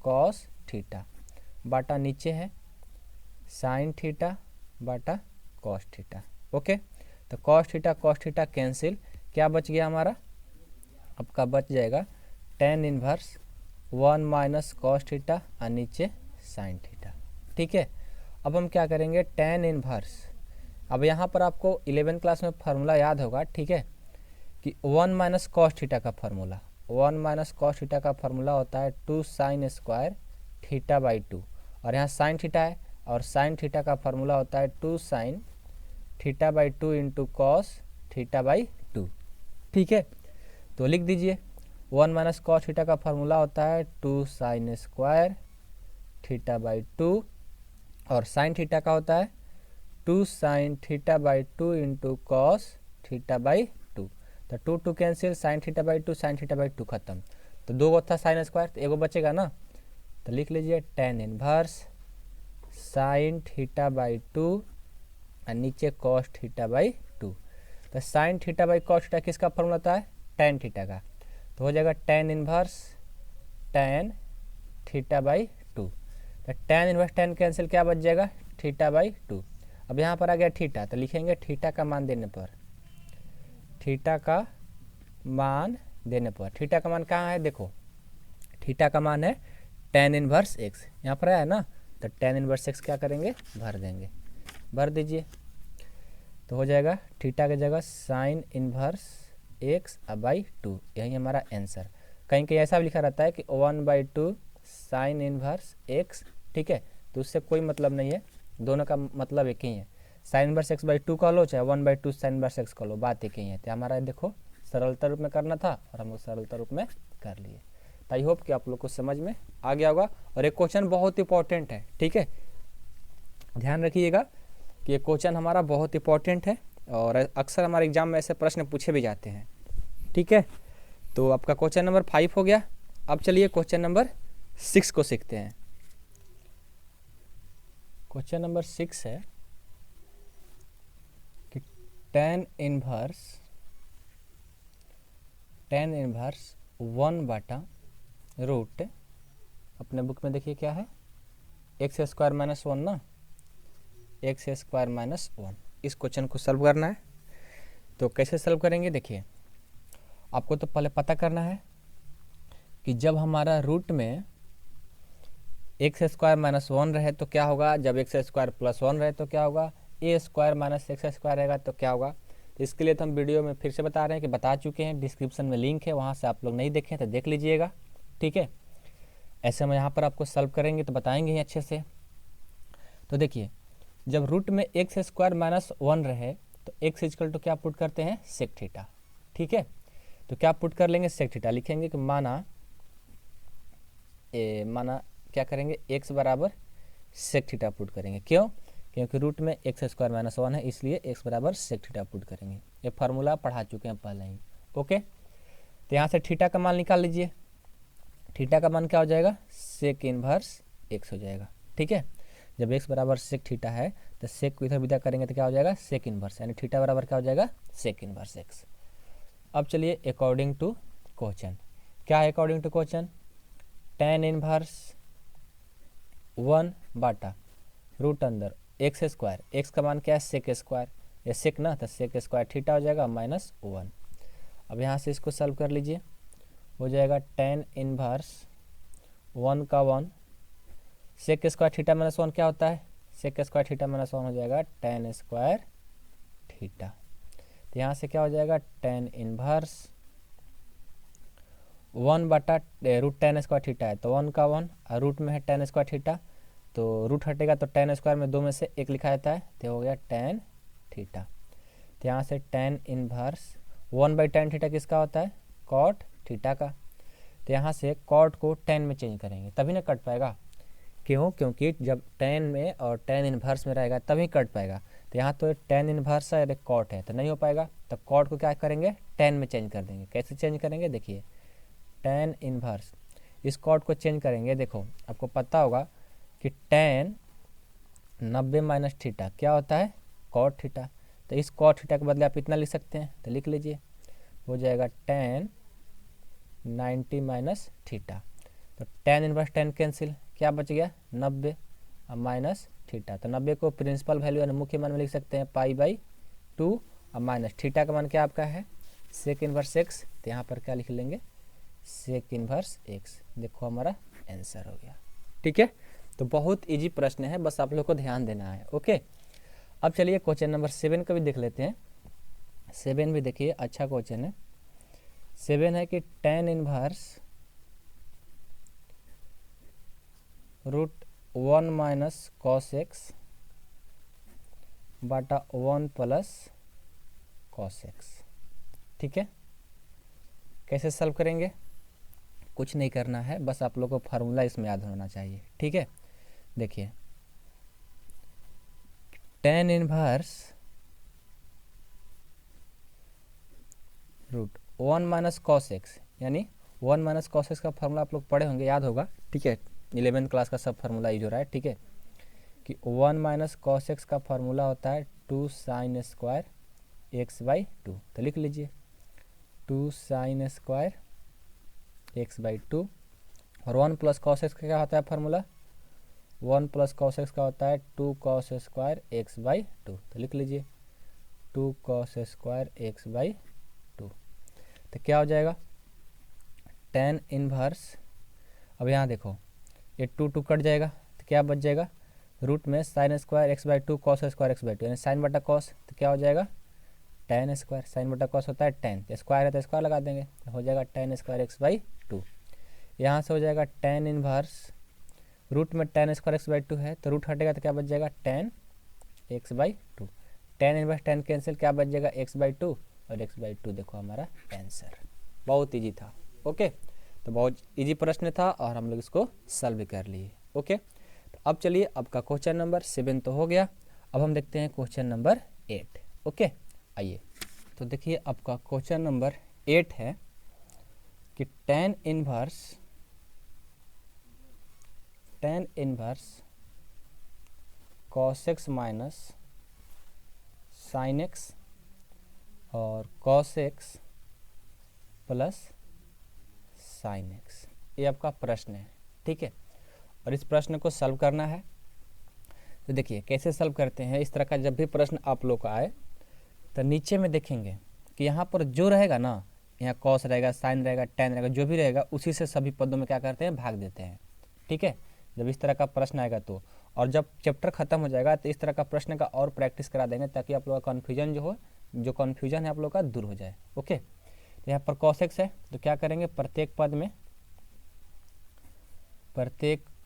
कॉस थीटा, बाटा नीचे है साइन थीटा बाटा कॉस थीटा। ओके, तो कॉस थीटा कैंसिल, क्या बच गया हमारा, आपका बच जाएगा tan inverse 1 minus cos theta और नीचे साइन थीटा। ठीक है, अब हम क्या करेंगे, tan इनवर्स अब यहाँ पर आपको 11 क्लास में फार्मूला याद होगा, ठीक है, कि 1 माइनस कॉस थीटा का फार्मूला, 1 माइनस कॉस थीटा का फार्मूला होता है 2 साइन स्क्वायर थीटा बाई 2, और यहाँ साइन थीटा है और साइन थीटा का फार्मूला होता है 2 sine theta by 2 into cos theta by 2, ठीक है। तो लिख दीजिए 1 माइनस कॉस थीटा का फार्मूला होता है 2 साइन स्क्वायर थीटा बाई 2, और साइन थीटा का होता है 2 sine theta by 2 into cos theta by 2। तो 2 2 cancel, sine theta by 2 sine theta by 2 खत्म, तो 2 गो था साइन स्क्वायर, तो एगो बचेगा ना, तो लिख लीजिए tan inverse sine theta by 2 और नीचे कॉस थीटा बाई 2। तो sine theta by cos theta किसका फॉर्मूला होता है, tan थीटा का, तो हो जाएगा tan inverse tan theta by 2। तो tan इनवर्स tan कैंसिल, क्या बच जाएगा, थीटा बाई 2। अब यहाँ पर आ गया थीटा, तो लिखेंगे थीटा का मान देने पर, थीटा का मान देने पर, थीटा का मान कहाँ है, देखो थीटा का मान है tan इनवर्स x, यहाँ पर आया ना, तो tan इनवर्स x क्या करेंगे, भर देंगे, भर दीजिए, तो हो जाएगा थीटा की जगह साइन इनवर्स x बाई 2, यही हमारा आंसर। कहीं कहीं ऐसा भी लिखा रहता है कि 1/2 साइन इनवर्स x, ठीक है, तो उससे कोई मतलब नहीं है, दोनों का मतलब एक ही है, साइन इनवर्स x बाई 2 कह लो चाहे 1/2 साइन इनवर्स x कह लो, बात एक ही है। तो हमारा देखो सरलता रूप में करना था और हम लोग सरलता रूप में कर लिए। तो आई होप कि आप लोग को समझ में आ गया होगा, और एक क्वेश्चन बहुत इंपॉर्टेंट है, ठीक है, ध्यान रखिएगा कि ये क्वेश्चन हमारा बहुत इंपॉर्टेंट है और अक्सर हमारे एग्जाम में ऐसे प्रश्न पूछे भी जाते हैं, ठीक है। तो आपका क्वेश्चन नंबर 5 हो गया। अब चलिए क्वेश्चन नंबर 6 को सीखते हैं। क्वेश्चन नंबर 6 है कि tan इनवर्स 1/रूट, अपने बुक में देखिए क्या है, एक्स स्क्वायर माइनस 1 ना, एक्स स्क्वायर माइनस 1, इस क्वेश्चन को सॉल्व करना है। तो कैसे सॉल्व करेंगे, देखिए आपको तो पहले पता करना है कि जब हमारा रूट में एक्स स्क्वायर माइनस 1 रहे तो क्या होगा, जब एक्स स्क्वायर प्लस 1 रहे तो क्या होगा, ए स्क्वायर माइनस एक्स स्क्वायर रहेगा तो क्या होगा। तो इसके लिए तो हम वीडियो में फिर से बता रहे हैं कि बता चुके हैं, डिस्क्रिप्शन में लिंक है, वहाँ से आप लोग नहीं देखें तो देख लीजिएगा, ठीक है। ऐसे हम यहाँ पर आपको सॉल्व करेंगे तो बताएंगे ही अच्छे से। तो देखिए जब रूट में एक्स स्क्वायर माइनस 1 रहे तो एक्स इक्वल टू क्या पुट करते हैं, सेक थीटा, ठीक है। तो क्या पुट कर लेंगे, सेक थीटा लिखेंगे कि माना क्या करेंगे, x बराबर सेक थीटा पुट करेंगे, क्यों, क्योंकि रूट में एक्स स्क्वायर माइनस 1 है, इसलिए x बराबर सेक थीटा पुट करेंगे। ये फार्मूला पढ़ा चुके हैं पहले ही, ओके। तो यहाँ से थीटा का मान निकाल लीजिए, थीटा का मान क्या हो जाएगा, सेक इनवर्स x हो जाएगा, ठीक है। जब x बराबर सेक थीटा है तो सेक को इधर विदा करेंगे तो क्या हो जाएगा, सेक इनवर्स, यानी थीटा बराबर क्या हो जाएगा, सेक इनवर्स x। अब चलिए अकॉर्डिंग टू क्वेश्चन, क्या है according to question, tan inverse 1/रूट अंदर एक्स स्क्वायर, एक्स का मान क्या है, सेक स्क्वायर, या सेक ना, तो सेक स्क्वायर थीटा हो जाएगा माइनस 1। अब यहाँ से इसको सॉल्व कर लीजिए, हो जाएगा tan इनवर्स 1 का 1, सेक स्क्वायर थीटा माइनस 1 क्या होता है, सेक स्क्वायर थीटा माइनस 1 हो जाएगा tan स्क्वायर थीटा। तो यहाँ से क्या हो जाएगा, tan इनवर्स 1/रूट tan स्क्वायर थीटा है तो 1 का 1, और रूट में है tan स्क्वायर थीटा, तो रूट हटेगा तो tan स्क्वायर में 2 में से 1 लिखा जाता है, तो हो गया tan थीटा। तो यहाँ से tan इनवर्स 1/tan थीटा किसका होता है, कॉट थीटा का। तो यहाँ से कॉट को tan में चेंज करेंगे तभी ना कट पाएगा, क्यों, क्योंकि जब tan में और tan इनवर्स में रहेगा तभी कट पाएगा। तो यहाँ तो tan इनवर्स है और एक कॉट है तो नहीं हो पाएगा, तो कॉट को क्या करेंगे, tan में चेंज कर देंगे। कैसे चेंज करेंगे, देखिए tan इनवर्स, इस कॉट को चेंज करेंगे, देखो आपको पता होगा कि tan 90 माइनस थीटा क्या होता है, कॉट थीटा, तो इस कॉट थीटा के बदले आप इतना लिख सकते हैं, तो लिख लीजिए, हो जाएगा tan 90 माइनस थीटा। तो tan इनवर्स tan कैंसिल, क्या बच गया 90 और माइनस थीटा, तो 90 को प्रिंसिपल वैल्यू यानी मुख्य मान में लिख सकते हैं π/2 और माइनस थीटा का मान क्या आपका है, सेक इनवर्स x, तो यहाँ पर क्या लिख लेंगे, सेक इनवर्स x। देखो हमारा आंसर हो गया, ठीक है। तो बहुत इजी प्रश्न है, बस आप लोग को ध्यान देना है, ओके। अब चलिए क्वेश्चन नंबर 7 का भी देख लेते हैं। 7 भी देखिए अच्छा क्वेश्चन है। 7 है कि tan inverse √1 minus cos x बटा 1 प्लस कॉस एक्स। ठीक है, कैसे सॉल्व करेंगे? कुछ नहीं करना है, बस आप लोगों को फार्मूला इसमें याद होना चाहिए। ठीक है, देखिए tan inverse √1 minus cos x, यानी 1 माइनस कॉस एक्स का फार्मूला आप लोग पढ़े होंगे, याद होगा। ठीक है, 11th क्लास का सब फार्मूला यूज हो रहा है। ठीक है, कि 1 माइनस कॉस एक्स का फार्मूला होता है 2 साइन स्क्वायर एक्स बाई 2। तो लिख लीजिए 2 साइन स्क्वायर एक्स बाई 2। और 1 प्लस कॉस एक्स का क्या होता है फार्मूला? 1 प्लस कॉस एक्स का होता है 2 कॉस स्क्वायर एक्स बाई 2। तो लिख लीजिए 2 कॉस स्क्वायर एक्स बाई 2। तो क्या हो जाएगा? tan इनवर्स, अब यहाँ देखो ये 2 कट जाएगा तो क्या बच जाएगा? रूट में sine square x by 2 cos square x by 2, यानी साइन बटा कॉस। तो क्या हो जाएगा? tan स्क्वायर, साइन बटा कॉस होता है tan, तो स्क्वायर है तो स्क्वायर लगा देंगे, तो हो जाएगा tan स्क्वायर एक्स बाई 2। यहाँ से हो जाएगा tan इनवर्स, रूट में tan स्क्वायर एक्स बाई 2 है तो रूट हटेगा तो क्या बच जाएगा? tan x by 2। tan inverse tan cancel, क्या बच जाएगा? x बाई 2 और x बाई 2 देखो हमारा आंसर। बहुत इजी था। ओके, तो बहुत इजी प्रश्न था और हम लोग इसको सॉल्व भी कर लिए। ओके, तो अब चलिए आपका क्वेश्चन नंबर 7 तो हो गया। अब हम देखते हैं क्वेश्चन नंबर 8। ओके, आइए तो देखिए आपका क्वेश्चन नंबर 8 है कि tan inverse cos x minus sin x और cos x plus sin x, ये आपका प्रश्न है। ठीक है, और इस प्रश्न को सॉल्व करना है। तो देखिए कैसे सॉल्व करते हैं। इस तरह का जब भी प्रश्न आप लोग का आए तो नीचे में देखेंगे कि यहाँ पर जो रहेगा ना, यहाँ cos रहेगा, sin रहेगा, tan रहेगा, जो भी रहेगा उसी से सभी पदों में क्या करते हैं? भाग देते हैं। ठीक है, जब इस तरह का प्रश्न आएगा तो, और जब चैप्टर खत्म हो जाएगा तो इस तरह का प्रश्न का और प्रैक्टिस करा देंगे ताकि आप लोग का कन्फ्यूजन जो कन्फ्यूजन है आप लोग का दूर हो जाए। ओके, तो यहाँ पर cos x है तो क्या करेंगे? प्रत्येक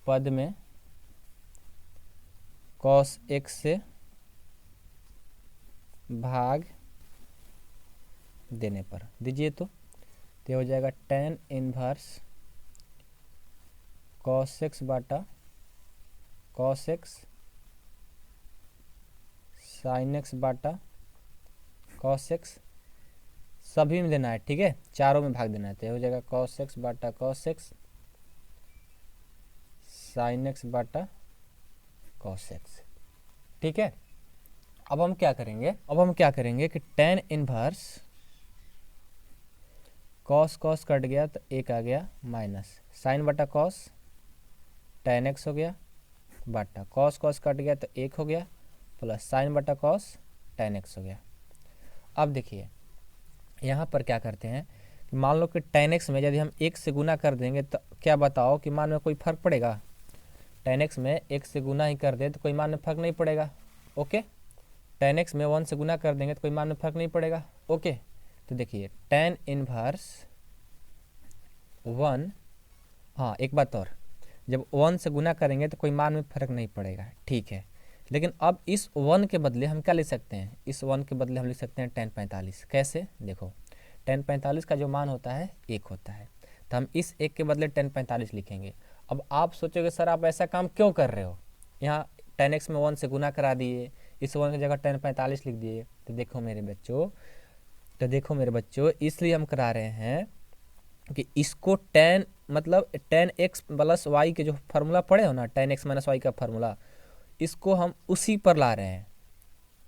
पद में cos x से भाग देने पर दीजिए तो ये हो जाएगा tan इनवर्स cos x बटा cos x sin x बटा cos x, सभी में देना है। ठीक है, चारों में भाग देना है। तो हो जाएगा cos x बटा cos x sin x बटा cos x। ठीक है, अब हम क्या करेंगे कि tan इनवर्स cos कट गया तो एक आ गया माइनस sin बटा cos tan x हो गया बटा cos कट गया तो एक हो गया प्लस sin बटा cos tan x हो गया। अब देखिए यहाँ पर क्या करते हैं कि मान लो कि tan x में यदि हम 1 से गुना कर देंगे तो क्या बताओ कि मान में कोई फर्क पड़ेगा? tan x में 1 से गुना ही कर दे तो कोई मान में फर्क नहीं पड़ेगा। ओके, tan x में 1 से गुना कर देंगे तो कोई मान में फर्क नहीं पड़ेगा। ओके, तो देखिए tan इनवर्स 1, हाँ एक बात और, जब 1 से गुना करेंगे तो कोई मान में फर्क नहीं पड़ेगा। ठीक है, लेकिन अब इस 1 के बदले हम क्या लिख सकते हैं? इस 1 के बदले हम लिख सकते हैं tan 45। कैसे? देखो tan 45 का जो मान होता है 1 होता है, तो हम इस 1 के बदले tan 45 लिखेंगे। अब आप सोचोगे सर आप ऐसा काम क्यों कर रहे हो? यहाँ tan x में 1 से गुना करा दिए, इस 1 की जगह tan 45 लिख दिए। तो देखो मेरे बच्चों इसलिए हम करा रहे हैं कि इसको tan मतलब tan x प्लस वाई के जो फार्मूला पढ़े हो ना, tan x माइनस वाई का फार्मूला, इसको हम उसी पर ला रहे हैं।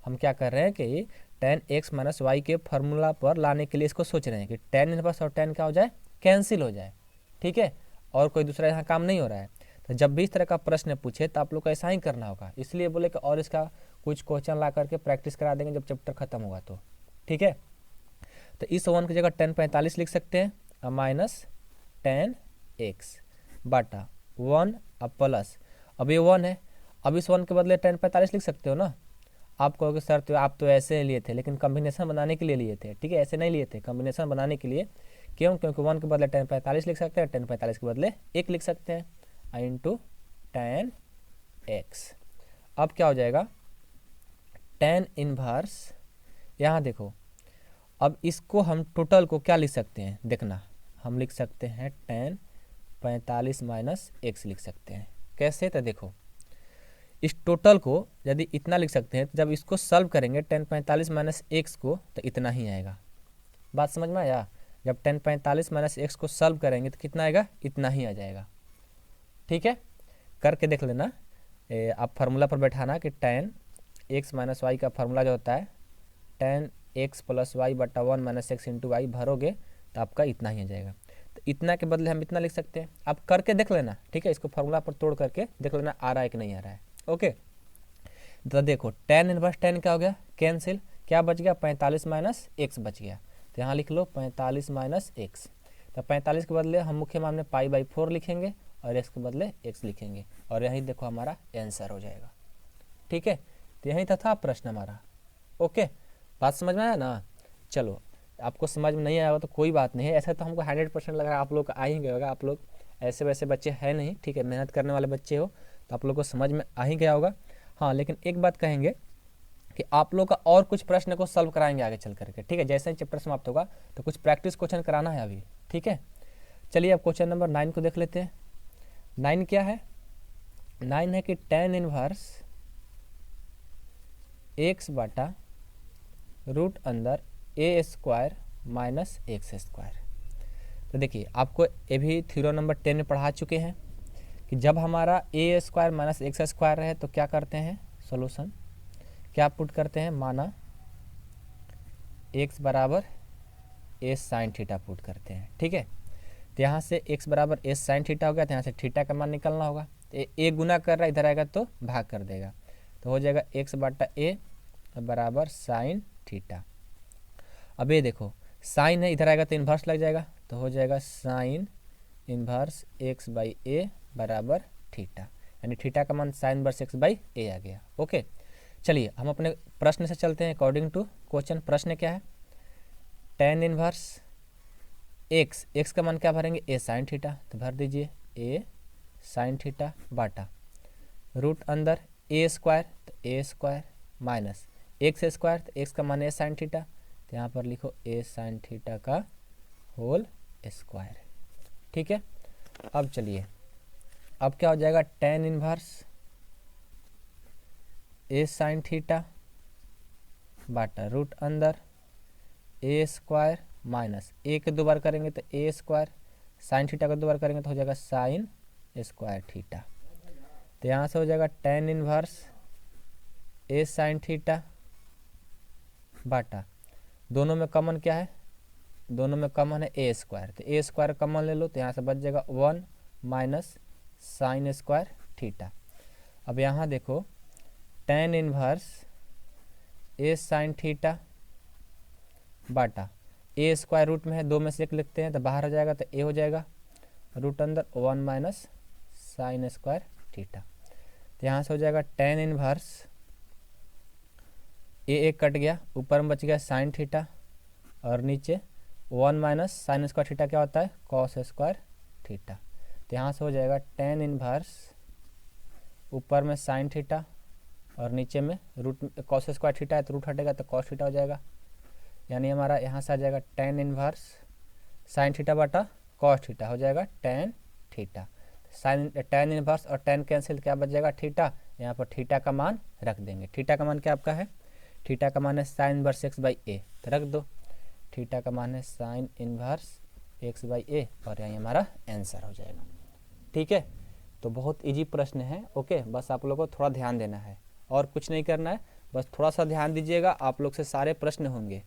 हम क्या कर रहे हैं कि tan x माइनस वाई के फार्मूला पर लाने के लिए इसको सोच रहे हैं कि tan इनवर्स और tan क्या हो जाए? कैंसिल हो जाए। ठीक है, और कोई दूसरा यहाँ काम नहीं हो रहा है। तो जब भी इस तरह का प्रश्न पूछे तो आप लोग को ऐसा ही करना होगा। इसलिए बोले कि और इसका कुछ क्वेश्चन ला करके प्रैक्टिस करा देंगे जब चैप्टर खत्म होगा तो। ठीक है, तो इस 1 की जगह tan 45 लिख सकते हैं माइनस tan x बटा 1 अब प्लस, अब ये 1 है, अब इस 1 के बदले tan 45 लिख सकते हो ना। आप कहोगे सर तो आप तो ऐसे लिए थे, लेकिन कॉम्बिनेशन बनाने के लिए लिए थे, ठीक है, ऐसे नहीं लिए थे, कॉम्बिनेशन बनाने के लिए। क्यों? क्योंकि 1 के बदले tan 45 लिख सकते हैं, tan 45 के बदले 1 लिख सकते हैं, i इंटू tan x। अब क्या हो जाएगा, tan इनवर्स, यहाँ देखो, अब इसको हम टोटल को क्या लिख सकते हैं, देखना, हम लिख सकते हैं tan 45 माइनस x लिख सकते हैं। कैसे? तो देखो, इस टोटल को यदि इतना लिख सकते हैं, तो जब इसको सॉल्व करेंगे tan 45 माइनस एक्स को, तो इतना ही आएगा। बात समझ में आया? जब tan 45 माइनस एक्स को सॉल्व करेंगे तो कितना आएगा, इतना ही आ जाएगा। ठीक है, करके देख लेना। आप फार्मूला पर बैठाना कि tan x माइनस वाई का फार्मूला जो होता है tan x प्लस वाई बटा 1 माइनस एक्स इंटू वाई, भरोगे तो आपका इतना ही आ जाएगा। तो इतना के बदले हम इतना लिख सकते हैं। आप करके देख लेना, ठीक है, इसको फार्मूला पर तोड़ करके देख लेना आ रहा है कि नहीं आ रहा है। ओके, तो देखो tan इनवर्स tan क्या हो गया, कैंसिल, क्या बच गया, 45 माइनस एक्स बच गया। तो यहाँ लिख लो 45 माइनस एक्स। तो 45 के बदले हम मुख्य मान में π/4 लिखेंगे और x के बदले x लिखेंगे, और यही देखो हमारा आंसर हो जाएगा। ठीक है, तो यही था प्रश्न हमारा। ओके, बात समझ में आया ना? चलो, आपको समझ में नहीं आया हो तो कोई बात नहीं है, ऐसा तो हमको 100% लग रहा है आप लोग को आ ही गया होगा। आप लोग ऐसे वैसे बच्चे हैं नहीं, ठीक है, मेहनत करने वाले बच्चे हो, तो आप लोग को समझ में आ ही गया होगा। हाँ, लेकिन एक बात कहेंगे कि आप लोग का और कुछ प्रश्न को सॉल्व कराएंगे आगे चल करके, ठीक है, जैसे ही चैप्टर समाप्त होगा तो कुछ प्रैक्टिस क्वेश्चन कराना है अभी। ठीक है, चलिए अब क्वेश्चन नंबर 9 को देख लेते हैं। 9 क्या है? 9 है कि tan इनवर्स x बटा रूट अंदर ए स्क्वायर माइनस एक्स स्क्वायर। तो देखिए, आपको ये भी थ्योरम नंबर 10 में पढ़ा चुके हैं कि जब हमारा ए स्क्वायर माइनस एक्स स्क्वायर रहे तो क्या करते हैं, सॉल्यूशन क्या पुट करते हैं, माना x बराबर ए साइन थीटा पुट करते हैं। ठीक है, तो यहाँ से x बराबर ए साइन थीटा हो गया, तो यहाँ से थीटा का मान निकलना होगा। तो ए गुना कर रहा है, इधर आएगा तो भाग कर देगा, तो हो जाएगा x बटा ए बराबर साइन थीटा। अब ये देखो, साइन है, इधर आएगा तो इन्वर्स लग जाएगा, तो हो जाएगा साइन इन्वर्स x बाई ए बराबर थीटा, यानी थीटा का मान साइन इन्वर्स x बाई ए आ गया। ओके, चलिए हम अपने प्रश्न से चलते हैं अकॉर्डिंग टू क्वेश्चन। प्रश्न क्या है, tan इन्वर्स x का मान क्या भरेंगे, ए साइन थीटा, तो भर दीजिए ए साइन थीटा बाटा रूट अंदर ए स्क्वायर, तो ए स्क्वायर माइनस एक्स स्क्वायर, तो एक्स का मान ए साइन थीटा, तो यहाँ पर लिखो ए साइन थीटा का होल स्क्वायर। ठीक है, अब चलिए, अब क्या हो जाएगा, tan इनवर्स ए साइन थीटा बाटा रूट अंदर ए स्क्वायर माइनस ए के 2 बार करेंगे तो ए स्क्वायर, साइन थीटा का 2 बार करेंगे तो हो जाएगा साइन स्क्वायर थीटा। तो यहाँ से हो जाएगा tan इनवर्स ए साइन थीटा बाटा, दोनों में कॉमन क्या है, दोनों में कॉमन है ए स्क्वायर, तो ए स्क्वायर कॉमन ले लो, तो यहाँ से बच जाएगा 1 माइनस साइन स्क्वायर थीटा। अब यहाँ देखो tan इनवर्स ए साइन थीटा बाटा ए स्क्वायर रूट में है, 2 में से 1 लिखते हैं तो बाहर हो जाएगा, तो ए हो जाएगा रूट अंदर 1 माइनस साइन स्क्वायर थीटा। तो यहाँ से हो जाएगा tan इनवर्स ए कट गया, ऊपर में बच गया साइन थीटा, और नीचे 1 माइनस साइन स्क्वायर थीटा क्या होता है, कॉस स्क्वायर थीटा। तो यहाँ से हो जाएगा tan इनवर्स ऊपर में साइन थीटा और नीचे में रूट, कॉस स्क्वायर थीटा है तो रूट हटेगा तो कॉस थीटा हो जाएगा, यानी हमारा यहाँ से आ जाएगा tan इनवर्स साइन थीटा बटा कॉस थीटा, हो जाएगा tan theta. Sine tan inverse और tan कैंसिल, क्या बच जाएगा, थीटा, यहाँ पर थीटा का मान रख देंगे। थीटा का मान क्या आपका है, थीटा का मान है साइन इनवर्स एक्स बाई ए, तो रख दो, थीटा का मान है साइन इनवर्स एक्स बाई ए, और यहाँ हमारा आंसर हो जाएगा। ठीक है, तो बहुत इजी प्रश्न है। ओके, बस आप लोगों को थोड़ा ध्यान देना है और कुछ नहीं करना है, बस थोड़ा सा ध्यान दीजिएगा, आप लोग से सारे प्रश्न होंगे।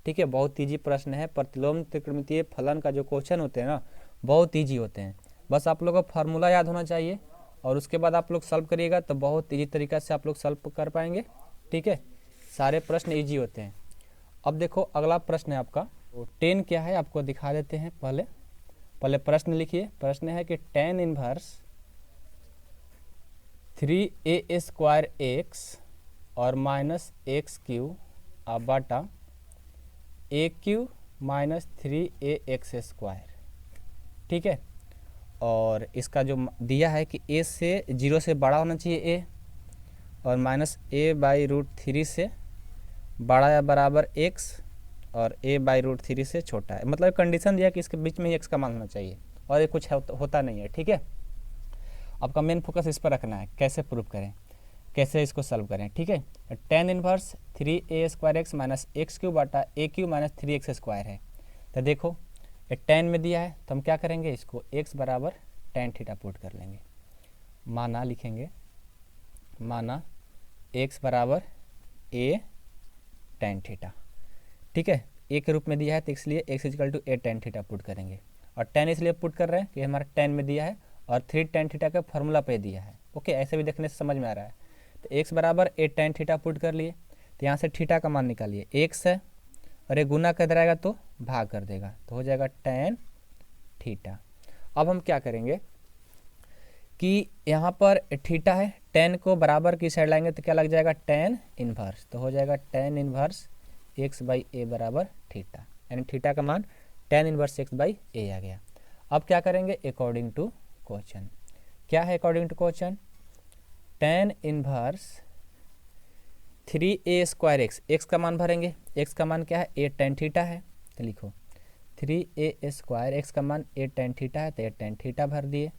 ठीक है, बहुत इजी प्रश्न है। प्रतिलोम त्रिकोणमितीय फलन का जो क्वेश्चन होते हैं ना, बहुत इजी होते हैं, बस आप लोगों को फार्मूला याद होना चाहिए और उसके बाद आप लोग सॉल्व करिएगा तो बहुत इजी तरीका से आप लोग सॉल्व कर पाएंगे। ठीक है, सारे प्रश्न इजी होते हैं। अब देखो अगला प्रश्न है आपका, तो 10 क्या है आपको दिखा देते हैं। पहले प्रश्न लिखिए। प्रश्न है कि tan inverse 3a square x और माइनस एक्स क्यू बटा ए क्यू माइनस 3ax²। ठीक है, और इसका जो दिया है कि a से 0 से बड़ा होना चाहिए a, और माइनस a/√3 से बड़ा या बराबर x, और a/√3 से छोटा है। मतलब कंडीशन दिया कि इसके बीच में ही x का मान होना चाहिए, और ये कुछ होता नहीं है। ठीक है, आपका मेन फोकस इस पर रखना है, कैसे प्रूव करें, कैसे इसको सॉल्व करें। ठीक है, tan inverse 3a² minus x Q बटा ए क्यू माइनस 3x² है। तो देखो ये tan में दिया है, तो हम क्या करेंगे, इसको x बराबर tan थीटा पुट कर लेंगे। माना लिखेंगे, माना x बराबर a tan थीटा। ठीक है, a के रूप में दिया है तो इसलिए x = a tan theta put करेंगे, और tan इसलिए पुट कर रहे हैं कि हमारा tan में दिया है और 3 tan थीटा का फॉर्मूला पे दिया है। ओके, ऐसे भी देखने से समझ में आ रहा है। तो x बराबर a tan थीटा पुट कर लिए, तो यहाँ से थीटा का मान निकालिए, x है और ये गुना कर रहेगा तो भाग कर देगा, तो हो जाएगा tan थीटा। अब हम क्या करेंगे कि यहाँ पर थीटा है, tan को बराबर की साइड लाएंगे तो क्या लग जाएगा, tan इनवर्स, तो हो जाएगा tan इनवर्स x/a बराबर थीटा, यानी थीटा का मान tan इनवर्स x/a आ गया। अब क्या करेंगे, अकॉर्डिंग टू क्वेश्चन। क्या है according to question, tan inverse 3a² x का मान भरेंगे, x का मान क्या है, a tan थीटा है, तो लिखो 3a² x का मान a tan थीटा है, तो a tan थीटा भर दिए,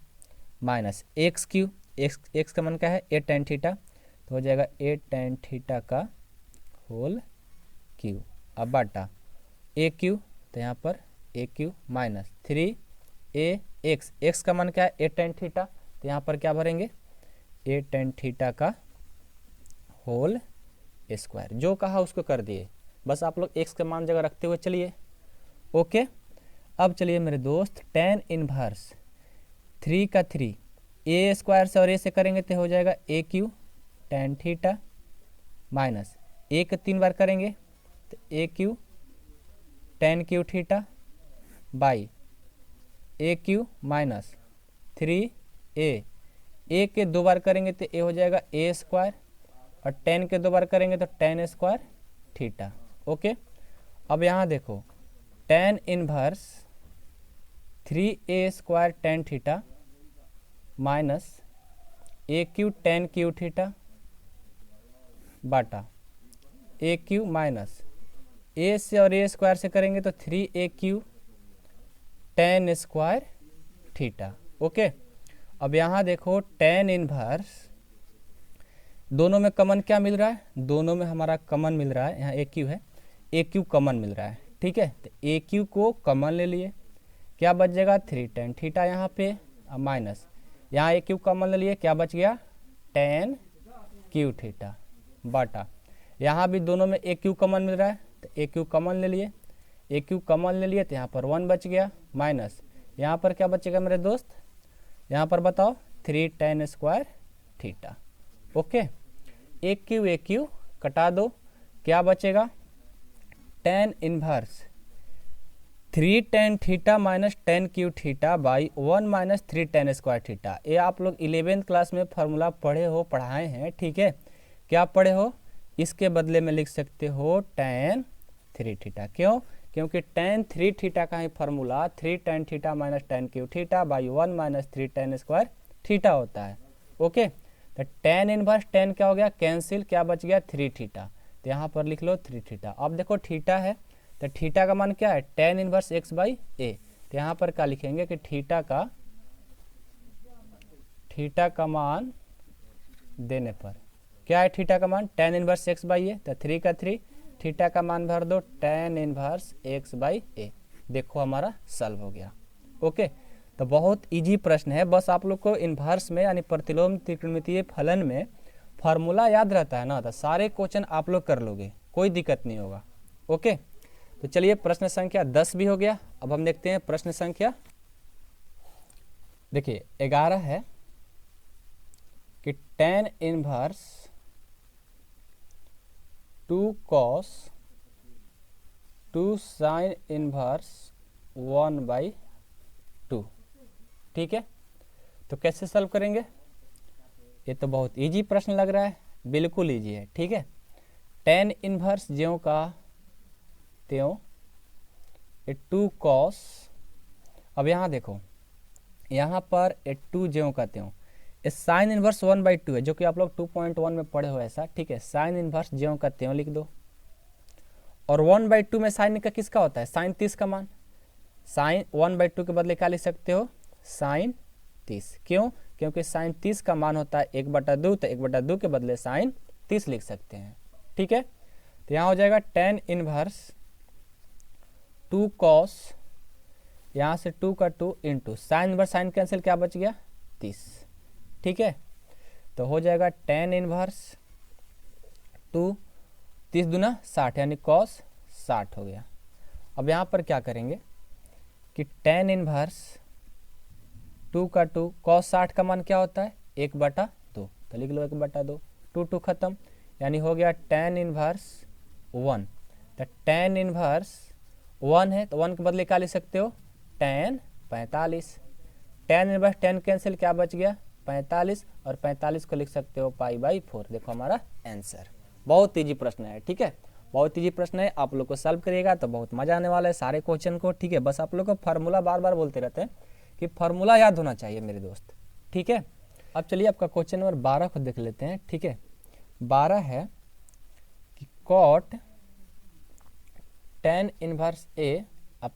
माइनस एक्स क्यू, एक्स का मान क्या है, a tan थीटा, तो हो जाएगा a tan थीटा का होल क्यू, अब बाटा ए क्यू, तो यहाँ पर ए क्यू माइनस 3ax, एक्स का मान क्या है, a tan थीटा, तो यहाँ पर क्या भरेंगे, a tan थीटा का होल स्क्वायर। जो कहा उसको कर दिए, बस आप लोग x का मान जगह रखते हुए चलिए। ओके, अब चलिए मेरे दोस्त, tan इनवर्स 3 का 3 a² से और a से करेंगे तो हो जाएगा A cube tan theta, minus A के 3 बार करेंगे तो A cube tan cube theta by A cube minus 3a, A के 2 बार करेंगे तो ए हो जाएगा a², और tan के 2 बार करेंगे तो tan² थीटा। ओके, अब यहाँ देखो tan inverse 3a² tan theta minus A cube tan cube theta बाटा ए क्यू माइनस ए से और a² से करेंगे तो 3a³ tan² थीटा। ओके, अब यहाँ देखो tan इनवर्स, दोनों में कॉमन क्या मिल रहा है, दोनों में हमारा कॉमन मिल रहा है, यहाँ ए क्यू है, ए क्यू कॉमन मिल रहा है। ठीक है, तो ए क्यू को कॉमन ले लिए, क्या बच जाएगा 3 tan थीटा यहाँ पे, माइनस यहाँ ए क्यू कॉमन ले लिए, क्या बच गया tan क्यू थीटा बाटा, यहाँ भी दोनों में ए क्यू कॉमन मिल रहा है तो ए क्यू कॉमन ले लिए, ए क्यू कॉमन ले लिए तो यहाँ पर 1 बच गया, माइनस यहाँ पर क्या बचेगा मेरे दोस्त, यहाँ पर बताओ 3 tan² थीटा। ओके, ए क्यू कटा दो, क्या बचेगा, tan inverse 3 tan theta minus tan cube theta by 1 माइनस 3 tan² थीटा। ये आप लोग 11th क्लास में फार्मूला पढ़े हो, पढ़ाए हैं। ठीक है, क्या पढ़े हो, इसके बदले में लिख सकते हो tan 3 थीटा। क्यों, क्योंकि tan 3 थीटा का ही formula 3 tan theta minus tan cube theta by 1 माइनस 3 tan² थीटा होता है। ओके, तो tan इनवर्स tan क्या हो गया, कैंसिल, क्या बच गया 3 थीटा, तो यहाँ पर लिख लो 3 थीटा। अब देखो थीटा है तो थीटा का मान क्या है, tan इनवर्स x/a, तो यहाँ पर क्या लिखेंगे कि थीटा का मान देने पर क्या है, थीटा का मान tan इनवर्स x/a, तो 3 का 3, थीटा का मान भर दो tan इनवर्स x/a, देखो हमारा सॉल्व हो गया। ओके, तो बहुत इजी प्रश्न है, बस आप लोग को इन्वर्स में यानी प्रतिलोम त्रिकोणमितीय फलन में फार्मूला याद रहता है ना, तो सारे क्वेश्चन आप लोग कर लोगे, कोई दिक्कत नहीं होगा। ओके, तो चलिए प्रश्न संख्या 10 भी हो गया। अब हम देखते हैं प्रश्न संख्या, देखिए 11 है कि tan inverse 2 cos 2 sin inverse 1/2। ठीक है, तो कैसे सॉल्व करेंगे, ये तो बहुत इजी प्रश्न लग रहा है। बिल्कुल ईजी है, ठीक है। टेन इनवर्स ज्यों का त्यों ए 2 कॉस, अब यहाँ देखो यहाँ पर ए 2 ज्यों का त्यों, ए साइन इनवर्स 1/2 है जो कि आप लोग 2.1 में पढ़े हो ऐसा, ठीक है। साइन इनवर्स ज्यों का त्यों लिख दो, और 1/2 में साइन का किसका होता है, साइन 30 का मान। साइन 1/2 के बदले क्या लिख सकते हो, साइन 30। क्यों, क्योंकि साइन 30 का मान होता है 1/2, तो 1/2 के बदले साइन 30 लिख सकते हैं, ठीक है। तो यहाँ हो जाएगा टेन इनवर्स 2 कॉस, यहाँ से 2 का 2 into sine inverse sine cancel, क्या बच गया 30, ठीक है। तो हो जाएगा टेन इनवर्स 2 30 दूना 60 यानी कॉस 60 हो गया। अब यहाँ पर क्या करेंगे कि टेन इनवर्स 2 का 2 कॉस 60 का मान क्या होता है 1/2, तो लिख लो 1/2, 2 2 खत्म, यानी हो गया टेन इनवर्स 1। तो टेन इनवर्स 1 है तो 1 के बदले क्या लिख सकते हो टेन 45। टेन इनवर्स 10 कैंसिल, क्या बच गया 45, और 45 को लिख सकते हो π/4। देखो हमारा आंसर। बहुत ईजी प्रश्न है, ठीक है, बहुत ईजी प्रश्न है। आप लोग को सॉल्व करिएगा तो बहुत मजा आने वाला है सारे क्वेश्चन को, ठीक है। बस आप लोग को फार्मूला बार बार बोलते रहते हैं कि फार्मूला याद होना चाहिए मेरे दोस्त, ठीक है। अब चलिए आपका क्वेश्चन नंबर 12 को देख लेते हैं, ठीक है। 12 है कि cot tan inverse a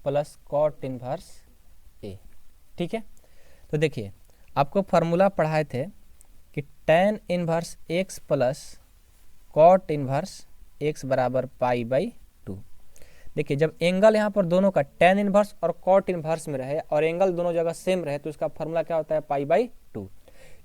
plus cot inverse a, ठीक है। तो देखिए आपको फार्मूला पढ़ाए थे कि tan inverse x plus cot inverse x बराबर π/2। देखिए जब एंगल यहाँ पर दोनों का टेन इनवर्स और कॉट इनवर्स में रहे और एंगल दोनों जगह सेम रहे तो इसका फार्मूला क्या होता है π/2।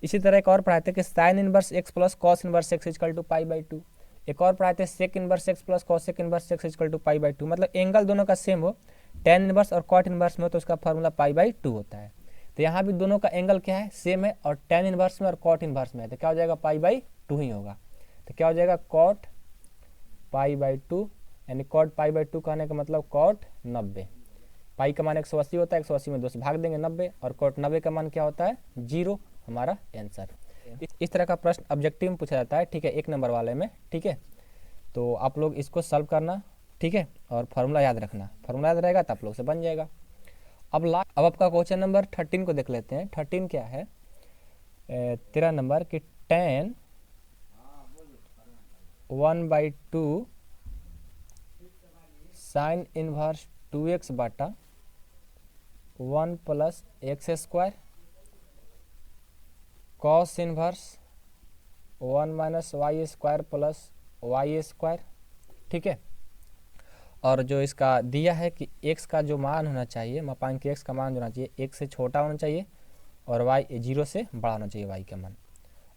इसी तरह एक और पढ़ाए थे कि sine inverse x plus cos inverse x equal to π/2। एक और पढ़ाए थे sec inverse x plus cosec inverse x equal to π/2। मतलब एंगल दोनों का सेम हो, टेन इनवर्स और कॉट इनवर्स में हो तो उसका फार्मूला π/2 होता है। तो यहाँ भी दोनों का एंगल क्या है सेम है, और टेन इनवर्स में और कॉट इनवर्स में है तो क्या हो जाएगा π/2 ही होगा। तो क्या हो जाएगा कॉट π/2, यानी कॉट π/2 कहने का मतलब कॉट 90। पाई का मान 180 होता है, 180 में 2 से भाग देंगे 90, और कॉट 90 का मान क्या होता है 0, हमारा आंसर। इस तरह का प्रश्न ऑब्जेक्टिव में पूछा जाता है, ठीक है, 1 नंबर वाले में, ठीक है। तो आप लोग इसको सॉल्व करना, ठीक है, और फार्मूला याद रखना। फार्मूला याद रहेगा तो आप लोग से बन जाएगा। अब आपका क्वेश्चन नंबर 13 को देख लेते हैं। 13 क्या है 13 नंबर कि टेन 1/2 साइन इनवर्स 2x बटा 1 plus x square cos inverse 1 minus y square plus y square, ठीक है। और जो इसका दिया है कि x का जो मान होना चाहिए, मापांक के x का मान होना चाहिए 1 से छोटा होना चाहिए, और y 0 से बड़ा होना चाहिए y का मान,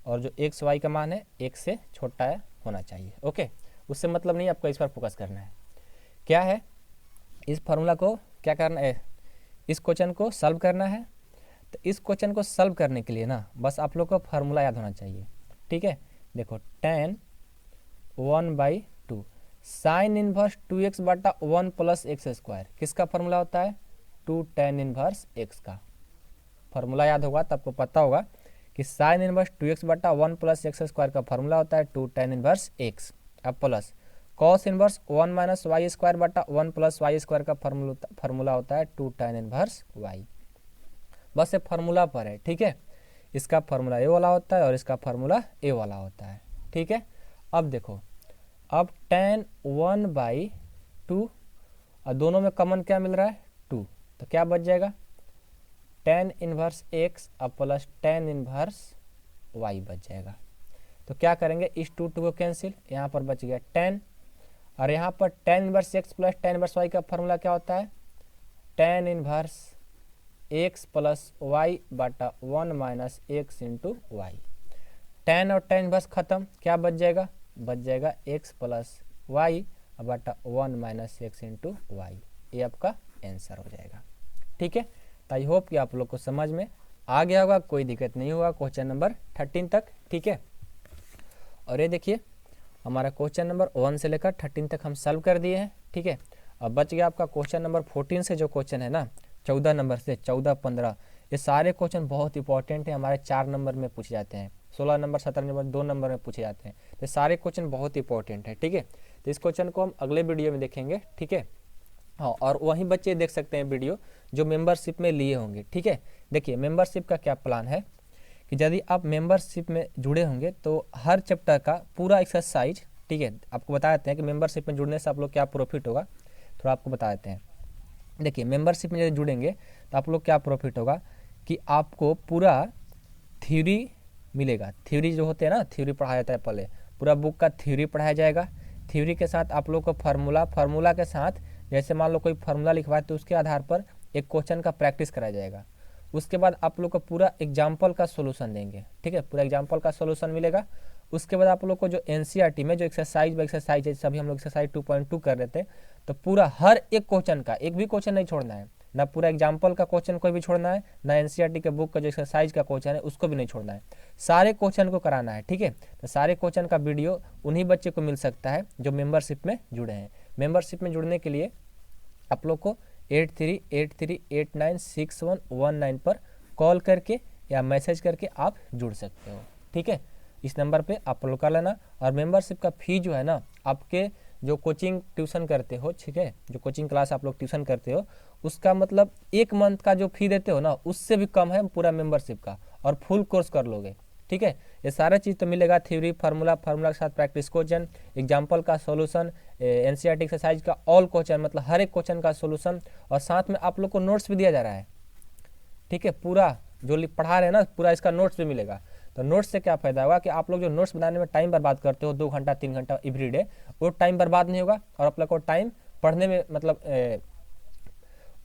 और जो x y का मान है 1 से छोटा होना चाहिए, ओके। उससे मतलब नहीं, आपको इस पर फोकस करना है। क्या है इस फार्मूला को क्या करना है, इस क्वेश्चन को सॉल्व करना है। तो इस क्वेश्चन को सॉल्व करने के लिए ना बस आप लोग को फार्मूला याद होना चाहिए, ठीक है। देखो टेन 1/2 साइन इनवर्स 2x बटा 1 प्लस एक्स स्क्वायर किसका फार्मूला होता है 2 टेन इनवर्स x का। फार्मूला याद होगा तो आपको पता होगा कि साइन इनवर्स 2x बटा 1 प्लस एक्स स्क्वायर का फार्मूला होता है 2 टेन इनवर्स x, अब plus cos inverse 1 minus y square बटा 1 प्लस वाई स्क्वायर का फार्मूला होता है 2 टेन इनवर्स y। बस ये फार्मूला पर है, ठीक है। इसका फार्मूला ए वाला होता है और इसका फार्मूला ए वाला होता है, ठीक है। अब देखो अब टेन 1/2 और दोनों में कॉमन क्या मिल रहा है 2, तो क्या बच जाएगा टेन इनवर्स x अब प्लस टेन इनवर्स y बच जाएगा। तो क्या करेंगे इस 2 को कैंसिल, यहाँ पर बच गया 10, और यहाँ पर tan inverse x plus tan inverse y का फार्मूला क्या होता है tan inverse x plus y बटा 1 minus x into y. Tan और टेन इनवर्स खत्म, क्या बच जाएगा x प्लस वाई बटा 1 माइनस एक्स इंटू वाई। ये आपका आंसर हो जाएगा, ठीक है। तो आई होप कि आप लोग को समझ में आ गया होगा, कोई दिक्कत नहीं होगा क्वेश्चन नंबर 13 तक, ठीक है। और ये देखिए हमारा क्वेश्चन नंबर 1 से लेकर 13 तक हम सॉल्व कर दिए हैं, ठीक है। अब बच गया आपका क्वेश्चन नंबर 14 से जो क्वेश्चन है ना 14 नंबर से 14, 15, ये सारे क्वेश्चन बहुत इंपॉर्टेंट है, हमारे 4 नंबर में पूछे जाते हैं, 16 नंबर 17 नंबर 2 नंबर में पूछे जाते हैं। तो सारे क्वेश्चन बहुत इंपॉर्टेंट है, ठीक है। तो इस क्वेश्चन को हम अगले वीडियो में देखेंगे, ठीक है। हाँ, और वहीं बच्चे देख सकते हैं वीडियो जो मेंबरशिप में लिए होंगे, ठीक है। देखिए मेंबरशिप का क्या प्लान है कि यदि आप मेंबरशिप में जुड़े होंगे तो हर चैप्टर का पूरा एक्सरसाइज, ठीक है, आपको बता देते हैं कि मेंबरशिप में जुड़ने से आप लोग क्या प्रॉफिट होगा, थोड़ा आपको बता देते हैं। देखिए मेंबरशिप में यदि जुड़ेंगे तो आप लोग क्या प्रॉफिट होगा कि आपको पूरा थ्योरी मिलेगा। थ्योरी जो होते हैं ना, थ्योरी पढ़ाया जाता है पहले, पूरा बुक का थ्योरी पढ़ाया जाएगा। थ्योरी के साथ आप लोग को फार्मूला के साथ, जैसे मान लो कोई फार्मूला लिखवाए तो उसके आधार पर एक क्वेश्चन का प्रैक्टिस कराया जाएगा। उसके बाद आप लोग को पूरा एग्जाम्पल का सोल्यूशन देंगे, ठीक है, पूरा एग्जाम्पल का सोल्यूशन मिलेगा। उसके बाद आप लोग को जो एनसीईआरटी में जो एक्सरसाइज है, सभी हम लोग एक्सरसाइज 2.2 कर रहे थे, तो पूरा हर एक क्वेश्चन का एक भी क्वेश्चन नहीं छोड़ना है, ना पूरा एग्जाम्पल का क्वेश्चन कोई भी छोड़ना है, ना एनसीईआरटी के बुक का जो एक्सरसाइज का क्वेश्चन है उसको भी नहीं छोड़ना है, सारे क्वेश्चन को कराना है, ठीक है। तो सारे क्वेश्चन का वीडियो उन्हीं बच्चे को मिल सकता है जो मेंबरशिप में जुड़े हैं। मेंबरशिप में जुड़ने के लिए आप लोग को 8383896119 पर कॉल करके या मैसेज करके आप जुड़ सकते हो, ठीक है। इस नंबर पे आप लोग कर लेना। और मेंबरशिप का फी जो है ना, आपके जो कोचिंग ट्यूशन करते हो, ठीक है, जो कोचिंग क्लास आप लोग ट्यूशन करते हो, उसका मतलब 1 मंथ का जो फी देते हो ना, उससे भी कम है पूरा मेंबरशिप का, और फुल कोर्स कर लोगे, ठीक है। ये सारा चीज़ तो मिलेगा, थ्योरी, फार्मूला के साथ प्रैक्टिस क्वेश्चन, एग्जाम्पल का सोल्यूशन, एनसीईआरटी एक्सरसाइज का ऑल क्वेश्चन, मतलब हर एक क्वेश्चन का सोल्यूशन, और साथ में आप लोग को नोट्स भी दिया जा रहा है, ठीक है। पूरा जो पढ़ा रहे हैं ना, पूरा इसका नोट्स भी मिलेगा। तो नोट्स से क्या फ़ायदा होगा कि आप लोग जो नोट्स बनाने में टाइम बर्बाद करते हो 2 घंटा 3 घंटा एवरीडे, वो टाइम बर्बाद नहीं होगा, और आप लोग को टाइम पढ़ने में, मतलब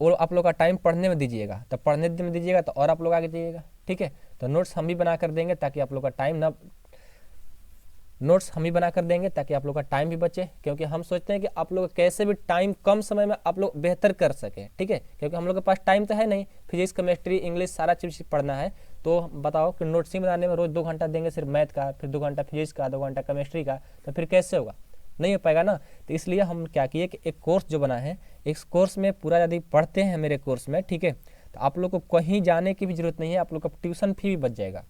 वो आप लोग का टाइम पढ़ने में दीजिएगा, तो पढ़ने में दीजिएगा तो और आप लोग आगे जाइएगा, ठीक है। तो नोट्स हम ही बना कर देंगे ताकि आप लोग का टाइम ना, नोट्स हम ही बना कर देंगे ताकि आप लोग का टाइम भी बचे, क्योंकि हम सोचते हैं कि आप लोग कैसे भी टाइम कम समय में आप लोग बेहतर कर सकें, ठीक है। क्योंकि हम लोग के पास टाइम तो है नहीं, फिजिक्स, केमिस्ट्री, इंग्लिश सारा चीज़ पढ़ना है। तो बताओ कि नोट्स ही बनाने में रोज़ 2 घंटा देंगे सिर्फ मैथ का, फिर 2 घंटा फिजिक्स का, 2 घंटा केमिस्ट्री का, तो फिर कैसे होगा, नहीं हो पाएगा ना। तो इसलिए हम क्या किए कि एक कोर्स जो बना है, इस कोर्स में पूरा यदि पढ़ते हैं मेरे कोर्स में, ठीक है, तो आप लोग को कहीं जाने की भी जरूरत नहीं है, आप लोग का ट्यूशन फी भी बच जाएगा।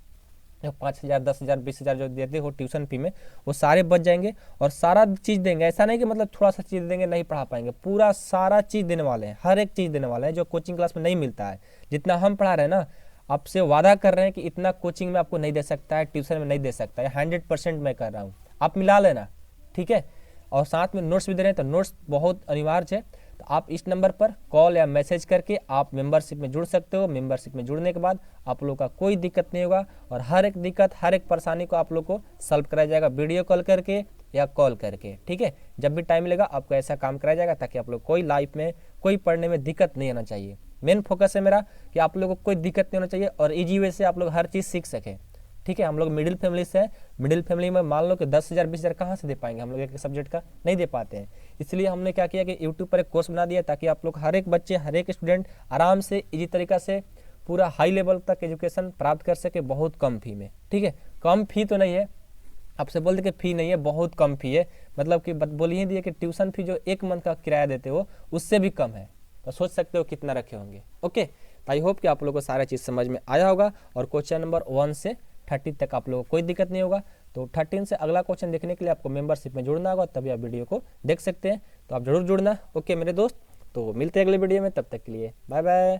5,000, 10,000, 20,000 जो देते हो ट्यूशन फी में, वो सारे बच जाएंगे, और सारा चीज़ देंगे। ऐसा नहीं कि मतलब थोड़ा सा चीज़ देंगे नहीं पढ़ा पाएंगे, पूरा सारा चीज़ देने वाले हैं, हर एक चीज़ देने वाले हैं जो कोचिंग क्लास में नहीं मिलता है। जितना हम पढ़ा रहे हैं ना, आपसे वादा कर रहे हैं कि इतना कोचिंग में आपको नहीं दे सकता है, ट्यूशन में नहीं दे सकता है, 100% मैं कर रहा हूँ, आप मिला लेना, ठीक है। और साथ में नोट्स भी दे रहे हैं, तो नोट्स बहुत अनिवार्य है। तो आप इस नंबर पर कॉल या मैसेज करके आप मेंबरशिप में जुड़ सकते हो। मेंबरशिप में जुड़ने के बाद आप लोग का कोई दिक्कत नहीं होगा, और हर एक दिक्कत, हर एक परेशानी को आप लोग को सॉल्व कराया जाएगा, वीडियो कॉल करके या कॉल करके, ठीक है। जब भी टाइम मिलेगा आपको ऐसा काम कराया जाएगा ताकि आप लोग कोई लाइफ में, कोई पढ़ने में दिक्कत नहीं आना चाहिए। मेन फोकस है मेरा कि आप लोगों को कोई दिक्कत नहीं होना चाहिए, और ईजी वे से आप लोग हर चीज़ सीख सकें, ठीक है। हम लोग मिडिल फैमिली से हैं, मिडिल फैमिली में मान लो कि 10,000 20,000 कहाँ से दे पाएंगे, हम लोग एक सब्जेक्ट का नहीं दे पाते हैं। इसलिए हमने क्या किया कि यूट्यूब पर एक कोर्स बना दिया ताकि आप लोग, हर एक बच्चे, हर एक स्टूडेंट आराम से इजी तरीका से पूरा हाई लेवल तक एजुकेशन प्राप्त कर सके बहुत कम फी में, ठीक है। कम फी तो नहीं है, आपसे बोल दे कि फ़ी नहीं है, बहुत कम फ़ी है, मतलब कि बोल ही दिए कि ट्यूशन फी जो 1 मंथ का किराया देते हो उससे भी कम है। तो सोच सकते हो कितना रखे होंगे। ओके, आई होप कि आप लोगों को सारा चीज़ समझ में आया होगा, और क्वेश्चन नंबर 1 से 30 तक आप लोगों को कोई दिक्कत नहीं होगा। तो 13 से अगला क्वेश्चन देखने के लिए आपको मेंबरशिप में जुड़ना होगा, तभी आप वीडियो को देख सकते हैं। तो आप जरूर जुड़ना। ओके मेरे दोस्त, तो मिलते हैं अगले वीडियो में, तब तक के लिए बाय बाय।